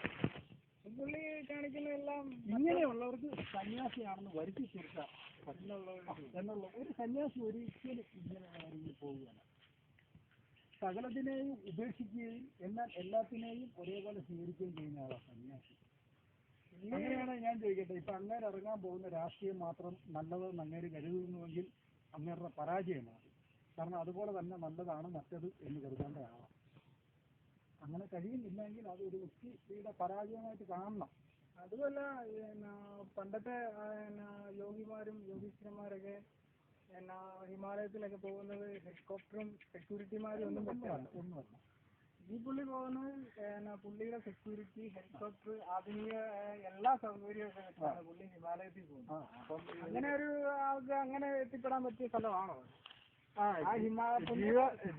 പുള്ളി കാണിക്കുന്ന എല്ലാം ഇങ്ങനെയുള്ളവർക്ക് സന്യാസിയാണെന്ന് വരുത്തി തീർക്കാം എന്നുള്ള ഒരു സന്യാസി ഒരിക്കലും ഇങ്ങനെയുള്ള കാര്യങ്ങളിൽ പോവുകയാണ്. സകലത്തിനെയും ഉപേക്ഷിക്കുകയും എന്നാൽ എല്ലാത്തിനെയും ഒരേപോലെ സ്വീകരിക്കുകയും ചെയ്യുന്ന ആളാണ് സന്യാസി. അങ്ങനെയാണ് ഞാൻ ചോദിക്കട്ടെ, ഇപ്പൊ അങ്ങേര് ഇറങ്ങാൻ പോകുന്ന രാഷ്ട്രീയം മാത്രം നല്ലതെന്ന് അങ്ങേര് കരുതുന്നുവെങ്കിൽ അങ്ങേരുടെ പരാജയമാണ്. കാരണം അതുപോലെ തന്നെ നല്ലതാണ് മറ്റത് എന്ന് കരുതേണ്ട ആളാണ്. അങ്ങനെ കഴിയുന്നില്ലെങ്കിൽ അത് ഒരു വ്യക്തിയുടെ പരാജയമായിട്ട് കാണണം. അതുമല്ല പണ്ടത്തെ യോഗിമാരും യോഗീശ്വരന്മാരൊക്കെ ഹിമാലയത്തിലൊക്കെ പോകുന്നത് ഹെലികോപ്റ്ററും സെക്യൂരിറ്റിമാരും ഒന്നുമല്ല. ഈ പുള്ളി പോകുന്നത് പുള്ളിയുടെ സെക്യൂരിറ്റി, ഹെലികോപ്റ്റർ, ആധുനിക എല്ലാ സൗകര്യമൊക്കെ വെച്ചാണ് പുള്ളി ഹിമാലയത്തിൽ പോകുന്നത്. അങ്ങനെ ഒരു ആൾക്ക് അങ്ങനെ എത്തിപ്പെടാൻ പറ്റിയ സ്ഥലമാണോ?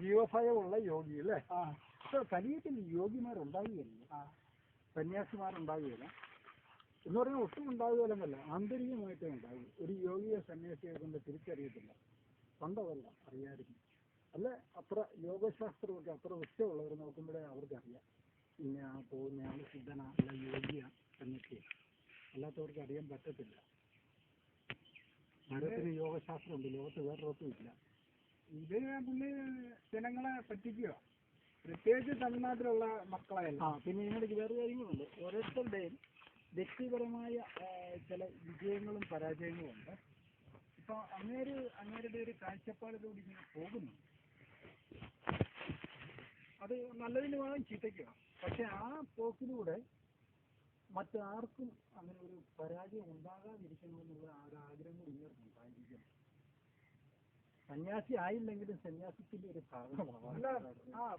ജീവഭയമുള്ള യോഗി അല്ലേ? കലിയത്തിൽ യോഗിമാരുണ്ടാവുകയല്ല, സന്യാസിമാരുണ്ടാവുകയില്ല എന്ന് പറഞ്ഞാൽ ഒട്ടും ഉണ്ടാവുകയല്ലെന്നല്ല, ആന്തരികമായിട്ടേ ഉണ്ടാവും. ഒരു യോഗിയെ സന്യാസിയെ കൊണ്ട് തിരിച്ചറിയത്തില്ല. പണ്ടതല്ല, അറിയാമായിരുന്നു. അല്ല, അത്ര യോഗശാസ്ത്രമൊക്കെ അത്ര ഉച്ചമുള്ളവർ നോക്കുമ്പോഴേ അവർക്കറിയാം ഇന്നയാൾ പോകുന്നയാൾ സിദ്ധനാ അല്ല യോഗിയാണ് എന്നൊക്കെ. അല്ലാത്തവർക്ക് അറിയാൻ പറ്റത്തില്ല. ഭാരതത്തിന് യോഗശാസ്ത്രമുണ്ട്, ലോകത്ത് വേറൊട്ടും ഇല്ല. ഇത് പുള്ളി ജനങ്ങളെ പറ്റിക്കുക, പ്രത്യേകിച്ച് തമിഴ്നാട്ടിലുള്ള മക്കളെയല്ല. പിന്നെ ഇതിനിടയ്ക്ക് വേറെ കാര്യങ്ങളുണ്ട്. ഓരോരുത്തരുടെയും വ്യക്തിപരമായ ചില വിജയങ്ങളും പരാജയങ്ങളും ഉണ്ട്. ഇപ്പൊ അങ്ങേരുടെ ഒരു കാഴ്ചപ്പാടിലൂടെ ഇങ്ങനെ പോകുന്നു. അത് നല്ലതിന് വേണം, ചീത്തയ്ക്ക് വേണം. പക്ഷെ ആ പോക്കിലൂടെ മറ്റാർക്കും അങ്ങനെ ഒരു പരാജയം ഉണ്ടാകാതിരിക്കണമെന്നുള്ള ഒരാഗ്രഹം കൂടി ഇങ്ങോട്ടുണ്ടായിരിക്കണം. സന്യാസി ആയില്ലെങ്കിലും സന്യാസത്തിന്റെ ഒരു ഭാഗമാണ്.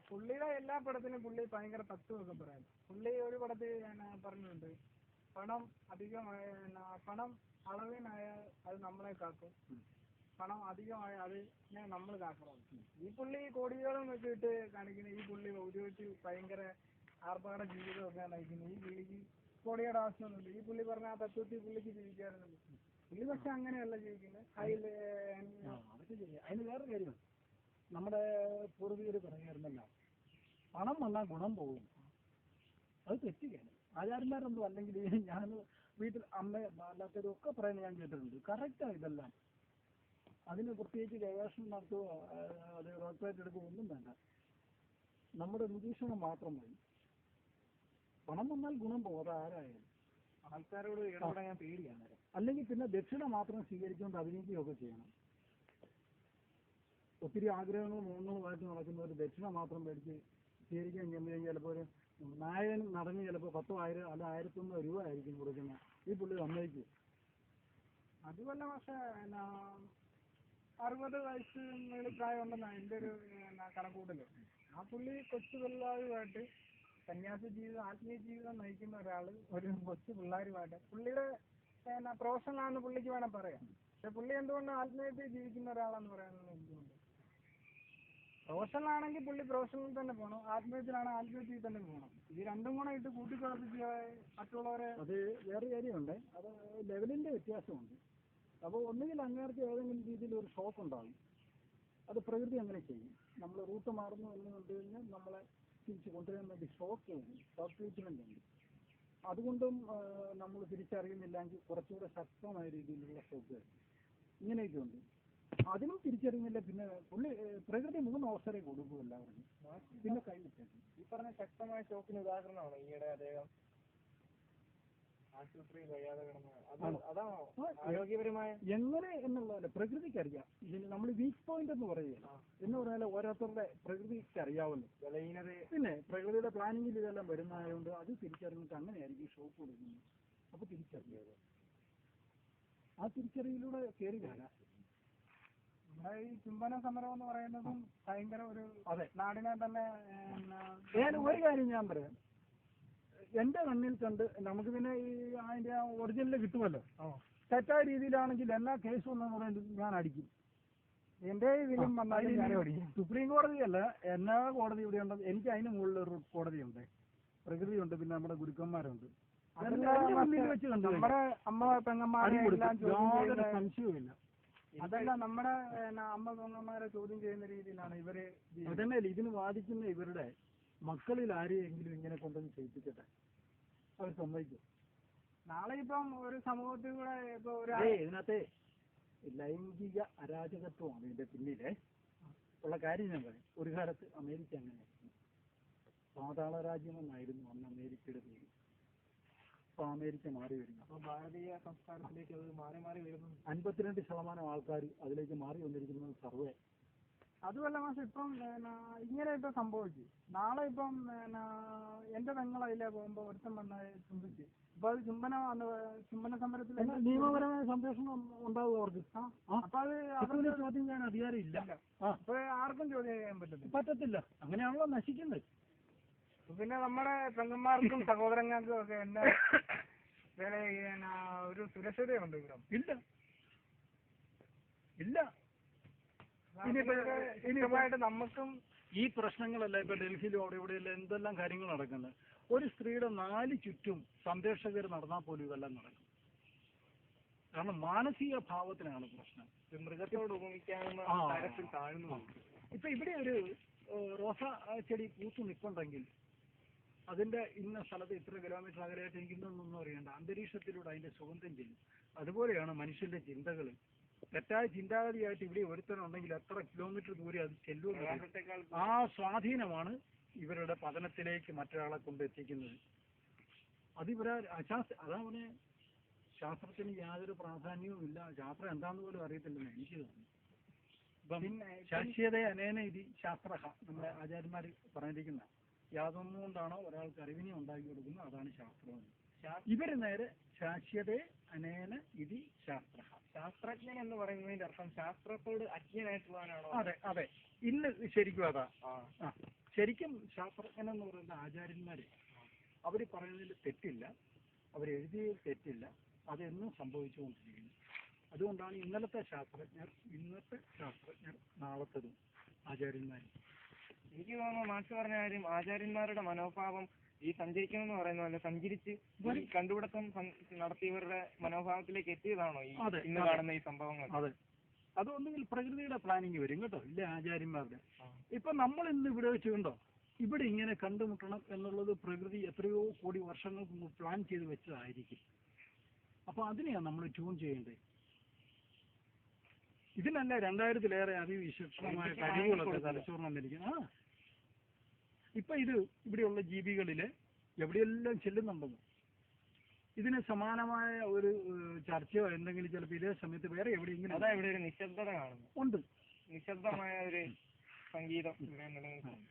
പുള്ളിയുടെ എല്ലാ പടത്തിനും പുള്ളി ഭയങ്കര തത്വമൊക്കെ പറയാം. പുള്ളി ഒരു പടത്തിൽ ഞാൻ പറഞ്ഞിട്ടുണ്ട്, പണം അളവിനായാൽ അത് നമ്മളെ കാക്കും, പണം അധികമായ അതിനെ നമ്മൾ കാക്കണം. ഈ പുള്ളി കോടികളും വെച്ചിട്ട് കാണിക്കുന്ന ഈ പുള്ളി ഉപയോഗിച്ച് ഭയങ്കര ആർഭാട ജീവിതമൊക്കെ നയിക്കുന്നു. ഈ പുള്ളിക്ക് കോടിയുടെ ആവശ്യമൊന്നുമില്ല. ഈ പുള്ളി പറഞ്ഞ ആ തത്വത്തിൽ പുള്ളിക്ക് ജീവിക്കാറുണ്ട്. പുള്ളി പക്ഷെ അങ്ങനെയല്ല ജീവിക്കുന്നത്. അതൊക്കെ ചെയ്യാം. അതിന് വേറെ കാര്യം, നമ്മുടെ പൂർവികർ പറയാറുണ്ടല്ലോ, പണം വന്നാൽ ഗുണം പോകും. അത് തെറ്റുകയാണ്. ആചാര്യന്മാരൊന്നും അല്ലെങ്കിൽ ഞാൻ വീട്ടിൽ അമ്മ അല്ലാത്തവരും ഒക്കെ പറയുന്നത് ഞാൻ കേട്ടിട്ടുണ്ട്. കറക്റ്റാണ് ഇതെല്ലാം. അതിന് പ്രത്യേകിച്ച് ഗവേഷണം നടത്തുക, അത് ഡോക്ടറേറ്റ് എടുക്കുക ഒന്നും വേണ്ട. നമ്മുടെ നിരീക്ഷണം മാത്രം മതി. പണം വന്നാൽ ഗുണം പോകും, അത് ആരായാലും. ആൾക്കാരോട് ഇടപെടാൻ ഞാൻ പേടിയാണ്. അല്ലെങ്കിൽ പിന്നെ ദക്ഷിണ മാത്രം സ്വീകരിച്ചുകൊണ്ട് അഭിനയിക്കുകയൊക്കെ ചെയ്യണം. ഒത്തിരി ആഗ്രഹങ്ങളും മോഹങ്ങളുമായിട്ട് നടക്കുന്ന ഒരു ദക്ഷിണ മാത്രം മേടിച്ച് സ്വീകരിക്കാൻ ചെന്ന് ചിലപ്പോൾ ഒരു നായകൻ നടന്ന് ചിലപ്പോൾ 10,000 അല്ല 1,100 രൂപ ആയിരിക്കും കൊടുക്കുന്നത്. ഈ പുള്ളി സമ്മതിക്കും. അതുമല്ല പക്ഷേ 60 വയസ്സ് മേളിൽ പ്രായമുണ്ടെന്നാണ് എൻ്റെ ഒരു കണക്കൂട്ടല്. ആ പുള്ളി കൊച്ചു പിള്ളേരുമായിട്ട് സന്യാസ ജീവിതം, ആത്മീയ ജീവിതം നയിക്കുന്ന ഒരാൾ ഒരു കൊച്ചു പിള്ളേരുമായിട്ട് പുള്ളിയുടെ പ്രൊഫഷണലാണെന്ന് പുള്ളിക്ക് വേണം പറയാം. പക്ഷെ പുള്ളി എന്തുകൊണ്ട് ആത്മീയത്തിൽ ജീവിക്കുന്ന ഒരാളാന്ന് പറയാനുള്ള എനിക്കുണ്ട്. പ്രൊഫഷണലാണെങ്കിൽ പുള്ളി പ്രൊഫഷണലിൽ തന്നെ പോകണം, ആത്മീയത്തിലാണ് ആത്മീയത്തിൽ തന്നെ പോകണം. ഇത് രണ്ടും കൂടെ ഇട്ട് കൂട്ടിക്കുഴപ്പിച്ച് മറ്റുള്ളവരെ. അത് വേറെ കാര്യമുണ്ട്, അത് ലെവലിൻ്റെ വ്യത്യാസമുണ്ട്. അപ്പോൾ ഒന്നുകിൽ അങ്ങേർക്ക് ഏതെങ്കിലും രീതിയിൽ ഒരു ഷോക്ക് ഉണ്ടാകും. അത് പ്രകൃതി അങ്ങനെ ചെയ്യും. നമ്മൾ റൂട്ട് മാറുന്നു എന്ന് കണ്ടു കഴിഞ്ഞാൽ നമ്മളെ തിരിച്ച് കൊണ്ടുവരാൻ വേണ്ടി ഷോക്ക് ട്രീറ്റ്മെൻ്റ് ഉണ്ട്. അതുകൊണ്ടും നമ്മൾ തിരിച്ചറിയുന്നില്ലെങ്കിൽ കുറച്ചുകൂടെ ശക്തമായ രീതിയിലുള്ള ഷോക്ക് ഇങ്ങനെയൊക്കെ ഉണ്ട്. അതിനും തിരിച്ചറിയുന്നില്ല. പിന്നെ പുള്ളി പ്രകൃതി 3 അവസരം കൊടുക്കും എല്ലാവർക്കും, പിന്നെ കൈവിട്ടേക്കും. ഈ പറഞ്ഞ ശക്തമായ ഷോക്കിന് ഉദാഹരണമാണ് ഈയിടെ അദ്ദേഹം ആശുപത്രിയിൽ കഴിയാതെ കിടന്നത്. അതാണോ ആരോഗ്യപരമായ എങ്ങനെ എന്നുള്ളതല്ല, പ്രകൃതിക്കറിയാം. ഇതിന് നമ്മൾ വീക്ക് പോയിന്റ് എന്ന് പറയുക എന്ന് പറഞ്ഞാൽ ഓരോരുത്തരുടെ പ്രകൃതിക്ക് അറിയാമല്ലോ. പിന്നെ പ്രകൃതിയുടെ പ്ലാനിങ്ങിൽ ഇതെല്ലാം വരുന്നതായതുകൊണ്ട് അത് തിരിച്ചറിഞ്ഞിട്ട് അങ്ങനെയായിരിക്കും ഷോക്ക് കൊടുക്കുന്നത്. അപ്പോൾ തിരിച്ചറിയാതെ ആ തിരിച്ചറിയിലൂടെ കയറി വരാം. നമ്മുടെ ഈ ചുംബന സമരം എന്ന് പറയുന്നതും ഭയങ്കര ഒരു നാടിനെ തന്നെ. ഒരു കാര്യം ഞാൻ പറയാം, എന്റെ കണ്ണിൽ കണ്ട് നമുക്ക് പിന്നെ ഈ അതിന്റെ ഒറിജിനൽ കിട്ടുമല്ലോ. തെറ്റായ രീതിയിലാണെങ്കിൽ എല്ലാ കേസും എന്ന് പറയുന്നത് ഞാൻ അടിക്കും. എന്റെ ഇതിലും സുപ്രീം കോടതിയല്ല, എല്ലാ കോടതി ഇവിടെ ഉണ്ട്. എനിക്ക് അതിന് മുകളിലൊരു കോടതിയുണ്ട്, പ്രകൃതിയുണ്ട്, പിന്നെ നമ്മുടെ ഗുരുക്കന്മാരുണ്ട്. നമ്മുടെ അമ്മ പെങ്ങന്മാരെ യാതൊരു സംശയവുമില്ല. അതല്ല, നമ്മുടെ അമ്മ പെങ്ങന്മാരെ ചോദ്യം ചെയ്യുന്ന രീതിയിലാണ് ഇവര്. അതന്നെ ഇതിന് വാദിക്കുന്ന ഇവരുടെ മക്കളിൽ ആരെയെങ്കിലും ഇങ്ങനെ കൊണ്ടുവന്ന് ചെയ്യിപ്പിക്കട്ടെ, അവർ സമ്മതിക്കും. നാളെ ഇപ്പം ഒരു സമൂഹത്തിൽ കൂടെ ഇപ്പൊ ഇതിനകത്തെ ലൈംഗിക അരാജകത്വമാണ് ഇതിന്റെ പിന്നിലെ ഉള്ള കാര്യം. ഞാൻ പറയും, ഒരു കാലത്ത് അമേരിക്ക അങ്ങനെയായിരുന്നു, പാതാള രാജ്യമെന്നായിരുന്നു അന്ന് അമേരിക്കയുടെ പേര്. ഇപ്പൊ അമേരിക്ക മാറി വരുന്നു. അപ്പൊ ഭാരതീയ സംസ്കാരത്തിലേക്ക് അത് മാറി വരുന്നു. 52% ആൾക്കാർ അതിലേക്ക് മാറി വന്നിരിക്കുന്നത് സർവേ. അതുമല്ല മാസം ഇപ്പം ഇങ്ങനെ ഇപ്പൊ സംഭവിച്ചു. നാളെ ഇപ്പം എന്റെ പെങ്ങളതിലെ പോകുമ്പോ ഒരുത്തം വന്ന ചുംബിച്ച് ഇപ്പൊ അത് ചുംബന സമരത്തിൽ നിയമപരമായ സംരക്ഷണം ഉണ്ടാവും അവർക്ക്. അപ്പൊ അത് ചോദ്യം ചെയ്യാൻ അധികാരമില്ല. അപ്പൊ ആർക്കും ചോദ്യം ചെയ്യാൻ പറ്റത്തില്ല. അങ്ങനെയാണല്ലോ നശിക്കുന്നത്. പിന്നെ നമ്മുടെ പെങ്ങന്മാർക്കും സഹോദരങ്ങൾക്കും ഒക്കെ എന്നെ ഒരു സുരക്ഷിതയുണ്ട് ഇവിടെ. ഇല്ല ഇല്ല. ഇനിയിപ്പോ നമുക്കും ഈ പ്രശ്നങ്ങളല്ല ഇപ്പൊ ഡൽഹിയിലും അവിടെ ഇവിടെയല്ല എന്തെല്ലാം കാര്യങ്ങൾ നടക്കുന്നത്. ഒരു സ്ത്രീയുടെ 4 ചുറ്റും സംരക്ഷകർ നടന്നാൽ പോലും ഇതെല്ലാം നടക്കും. കാരണം മാനസിക ഭാവത്തിനാണ് പ്രശ്നം. മൃഗത്തോട് ഉപമിക്കാവുന്ന തരത്തിൽ താഴ്ന്നു. ഇപ്പൊ ഇവിടെ ഒരു റോസ ചെടി പൂത്തു നിൽപ്പുണ്ടെങ്കിൽ അതിന്റെ ഇന്ന സ്ഥലത്ത് ഇത്ര കിലോമീറ്റർ അകലെയായിട്ട് എനിക്കിന്നൊന്നും അറിയണ്ട, അന്തരീക്ഷത്തിലൂടെ അതിന്റെ സുഗന്ധം ചെല്ലും. അതുപോലെയാണ് മനുഷ്യന്റെ ചിന്തകൾ. തെറ്റായ ചിന്താഗതിയായിട്ട് ഇവിടെ ഒരുത്തനുണ്ടെങ്കിൽ എത്ര കിലോമീറ്റർ ദൂരെ അത് ചെല്ലുമെന്ന്. ആ സ്വാധീനമാണ് ഇവരുടെ പതനത്തിലേക്ക് മറ്റൊരാളെ കൊണ്ടെത്തിക്കുന്നത്. അതിവരെ അതവന് ശാസ്ത്രത്തിന് യാതൊരു പ്രാധാന്യവും ഇല്ല. ശാസ്ത്രം എന്താന്ന് പോലും അറിയത്തില്ലെന്ന് എനിക്ക് തോന്നുന്നു. ഇപ്പം ശാശ്വതയെ അനേന ഇതി ശാസ്ത്ര നമ്മുടെ ആചാര്യന്മാർ പറഞ്ഞിരിക്കുന്ന യാതൊന്നും കൊണ്ടാണോ ഒരാൾക്ക് അറിവിനെ ഉണ്ടാക്കി കൊടുക്കുന്നത് അതാണ് ശാസ്ത്രം. ഇവര് നേരെ ശാശ്വതയെ അനേന ഇതി ശാസ്ത്ര. ശാസ്ത്രജ്ഞൻ എന്ന് പറയുന്നതിന്റെ അർത്ഥം ശാസ്ത്രത്തോട് അജ്ഞനായിട്ടുള്ളവനാണോ? അതെ അതെ, ഇന്ന് ശരിക്കും അതാ. ശരിക്കും ശാസ്ത്രജ്ഞൻ എന്ന് പറയുന്ന ആചാര്യന്മാര് അവര് പറയുന്നതിൽ തെറ്റില്ല, അവരെഴുതിയതിൽ തെറ്റില്ല. അതെന്നും സംഭവിച്ചുകൊണ്ടിരിക്കുന്നു. അതുകൊണ്ടാണ് ഇന്നത്തെ ശാസ്ത്രജ്ഞർ നാളത്തതും ആചാര്യന്മാർ. എനിക്ക് തോന്നുന്നു മാഷ് പറഞ്ഞ കാര്യം, ആചാര്യന്മാരുടെ മനോഭാവം ഈ സഞ്ചരിക്കണം എന്ന് പറയുന്ന പോലെ സഞ്ചരിച്ച് കണ്ടുപിടുത്തം നടത്തിയവരുടെ മനോഭാവത്തിലേക്ക് എത്തിയതാണോ ഈ ഇന്ന് കാണുന്ന ഈ സംഭവങ്ങൾ? അതെ, അതൊന്നുകിൽ പ്രകൃതിയുടെ പ്ലാനിങ് വരും കേട്ടോ, ഇല്ല ആചാര്യന്മാരുടെ. ഇപ്പൊ നമ്മൾ ഇന്ന് ഇവിടെ വെച്ച് കണ്ടോ, ഇവിടെ ഇങ്ങനെ കണ്ടുമുട്ടണം എന്നുള്ളത് പ്രകൃതി എത്രയോ കോടി വർഷങ്ങൾക്ക് മുമ്പ് പ്ലാൻ ചെയ്ത് വെച്ചതായിരിക്കും. അപ്പൊ അതിനെയാണ് നമ്മൾ ട്യൂൺ ചെയ്യേണ്ടത്. ഇതിനല്ല 2000-ലേറെ അതിവിശിഷ്ടമായ കഴിവുകളൊക്കെ തലച്ചോറിന് വന്നിരിക്കുന്നു. ഇപ്പൊ ഇത് ഇവിടെയുള്ള ജീവികളില് എവിടെയെല്ലാം ചെല്ലുന്നുണ്ടെന്ന് ഇതിന് സമാനമായ ഒരു ചർച്ചയോ എന്തെങ്കിലും ചിലപ്പോൾ ഇതേ സമയത്ത് വേറെ എവിടെയെങ്കിലും അതാ ഇവിടെ ഒരു നിശബ്ദത കാണുന്നു. ഉണ്ട്, നിശബ്ദമായ ഒരു സംഗീതം ഇവിടെ നിലനിൽക്കുന്നു.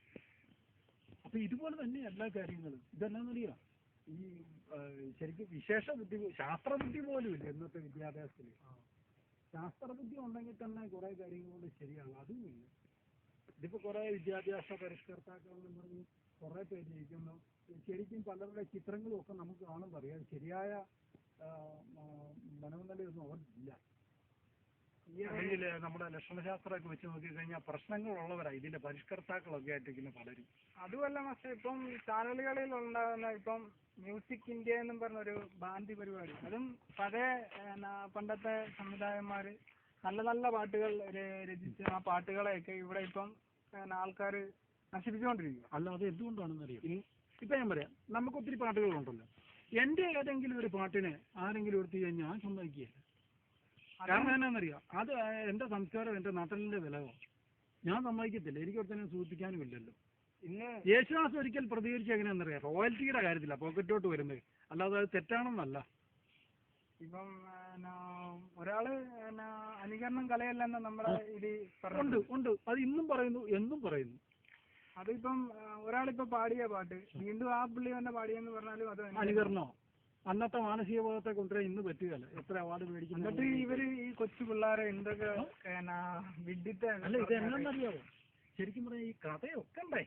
അപ്പൊ ഇതുപോലെ തന്നെ എല്ലാ കാര്യങ്ങളും ഇതെന്നാന്നറിയാം, ഈ ശരിക്കും വിശേഷ ബുദ്ധി ശാസ്ത്രബുദ്ധി പോലും ഇല്ല ഇന്നത്തെ വിദ്യാഭ്യാസത്തിൽ. ശാസ്ത്രബുദ്ധി ഉണ്ടെങ്കിൽ തന്നെ കുറെ കാര്യങ്ങൾ കൊണ്ട് ശരിയാണ്, അതുമില്ല. ഇതിപ്പോ കുറെ വിദ്യാഭ്യാസ പരിഷ്കർത്താക്കളെന്ന് പറഞ്ഞ് കുറെ പേര് ഇരിക്കുന്നു. ശരിക്കും പലരുടെ ചിത്രങ്ങളും ഒക്കെ നമുക്ക് കാണുമ്പോൾ അറിയാം ശരിയായ മനോനിലയൊന്നും അവർക്കില്ല. അല്ലെങ്കിൽ നമ്മുടെ ലക്ഷണശാസ്ത്രമൊക്കെ വെച്ച് നോക്കിക്കഴിഞ്ഞാൽ പ്രശ്നങ്ങളുള്ളവരാണ് ഇതിന്റെ പരിഷ്കർത്താക്കളൊക്കെ ആയിട്ടിരിക്കുന്ന പലരും. അതുമല്ല പക്ഷേ ഇപ്പം ചാനലുകളിൽ ഉണ്ടാകുന്ന ഇപ്പം മ്യൂസിക് ഇന്ത്യ എന്നും പറഞ്ഞൊരു ബാൻഡ് പരിപാടി, അതും പഴയ പണ്ടത്തെ സംവിധായകന്മാര് നല്ല നല്ല പാട്ടുകൾ രചിച്ച് ആ പാട്ടുകളെയൊക്കെ ഇവിടെ ഇപ്പം ആൾക്കാർ നശിപ്പിച്ചുകൊണ്ടിരിക്കുക. അല്ല, അത് എന്തുകൊണ്ടാണെന്നറിയാം. ഇപ്പൊ ഞാൻ പറയാം, നമുക്ക് ഒത്തിരി പാട്ടുകളുണ്ടല്ലോ. എന്റെ ഏതെങ്കിലും ഒരു പാട്ടിനെ ആരെങ്കിലും എടുത്തു കഴിഞ്ഞാൽ ഞാൻ സമ്മതിക്കുകയില്ല. കാരണം എന്നാന്നറിയാം, അത് എന്റെ സംസ്കാരം എന്റെ നാട്ടിലെ വിലകോ, ഞാൻ സമ്മതിക്കത്തില്ല. എനിക്ക് ഒരിക്കലും സൂചിപ്പിക്കാനും ഇല്ലല്ലോ. ഇന്ന് യേശുദാസ് ഒരിക്കൽ പ്രതികരിച്ച് എങ്ങനെയാണെന്നറിയാം, റോയൽറ്റിയുടെ കാര്യത്തില പോക്കറ്റോട്ട് വരുന്നത്, അല്ലാതെ അത് തെറ്റാണെന്നല്ല. ഇപ്പം ഒരാള് അനുകരണം കലയല്ലെന്ന് നമ്മുടെ ഇത് ഉണ്ട് ഉണ്ട്, അത് ഇന്നും പറയുന്നു എന്നും പറയുന്നു. അതിപ്പം ഒരാളിപ്പോ പാടിയ പാട്ട് വീണ്ടും ആ പുള്ളി തന്നെ പാടിയെന്ന് പറഞ്ഞാലും അത് അനുകരണോ? അന്നത്തെ മാനസിക ബോധത്തെ കൊണ്ടുവരാൻ ഇന്ന് പറ്റുകയല്ല. എത്ര അവാർഡ് മേടിക്കും. എന്നിട്ട് ഇവര് ഈ കൊച്ചു പിള്ളേരെ എന്തൊക്കെ വിഡിത്തെ. അല്ല, ഇത് എന്നാന്നറിയാവോ, ശരിക്കും പറഞ്ഞാൽ ഈ കഥയൊക്കെ ഉണ്ടേ,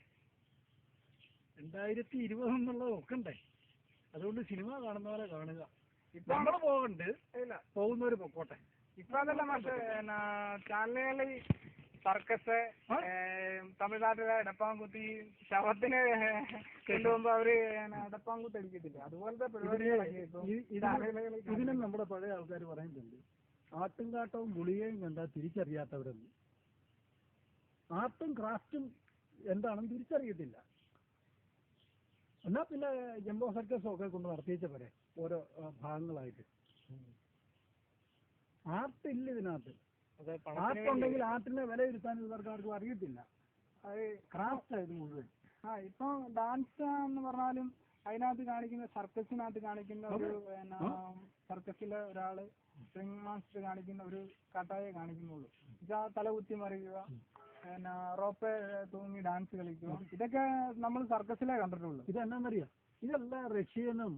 2020 എന്നുള്ളത് ഒക്കെ ഉണ്ടേ. അതുകൊണ്ട് സിനിമ കാണുന്നവരെ കാണുക. ഇപ്പൊ നമ്മള് പോകണ്ട്, ഇല്ല പോകുന്നവര് പൊക്കോട്ടെ. ഇപ്പൊ അതല്ല പക്ഷേ ചാനലുകളിൽ സർക്കസ്, തമിഴ്നാട്ടിലെ എടപ്പാങ്കുത്തി ശവത്തിന് കൊണ്ടുപോകുമ്പോ അവര് എടപ്പാങ്കുത്ത് അടിക്കത്തില്ല, അതുപോലത്തെ പരിപാടികളൊക്കെ ഇതിനും നമ്മുടെ പഴയ ആൾക്കാർ പറയുന്നുണ്ട്, ആട്ടും കാട്ടവും ഗുളികയും കണ്ടാൽ തിരിച്ചറിയാത്തവരെന്ന്. ആർട്ടും ക്രാഫ്റ്റും എന്താണെന്ന് തിരിച്ചറിയത്തില്ല. എന്നാ പിന്നെ ജംബോ സർക്കസും ഒക്കെ കൊണ്ട് നടത്തിച്ച പോലെ ഓരോ ഭാഗങ്ങളായിട്ട്. ആർട്ടില്ല ഇതിനകത്ത്. ആർട്ട് ഉണ്ടെങ്കിൽ ആർട്ടിന്റെ വില ഇരുത്താൻ ഇവർക്ക് ആർക്കും അറിയത്തില്ല. അത് ക്രാഫ്റ്റ് ആയത് മുഴുവൻ. ഇപ്പൊ ഡാൻസ് എന്ന് പറഞ്ഞാലും അതിനകത്ത് കാണിക്കുന്ന സർക്കസിനകത്ത് കാണിക്കുന്ന ഒരു സർക്കസിലെ ഒരാള് സ്പ്രിംഗ് മാസ്റ്റർ കാണിക്കുന്ന ഒരു കട്ടായെ കാണിക്കുന്നുള്ളൂ. തല കുത്തി മറിയുക, റോപ്പ് തൂങ്ങി ഡാൻസ് കളിക്കുക, ഇതൊക്കെ നമ്മൾ സർക്കസിലേ കണ്ടിട്ടുള്ളൂ. ഇതെന്നാന്നറിയാം, ഇതെല്ലാം റഷ്യനും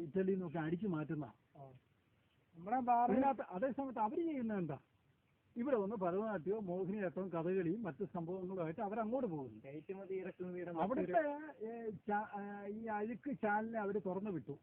ഇറ്റലിയും ഒക്കെ അടിച്ചു മാറ്റുന്ന നമ്മുടെ ഭാരതത്തിനകത്ത്. അതേസമയത്ത് അവർ ചെയ്യുന്നത് എന്താ, ഇവിടെ വന്ന് ഭരതനാട്യവും മോഹിനിയാട്ടവും കഥകളിയും മറ്റു സംഭവങ്ങളുമായിട്ട് അവരങ്ങോട്ട് പോകുന്നു. അവിടുത്തെ ഈ അഴുക്ക് ചാനലിനെ അവർ തുറന്നു വിട്ടു.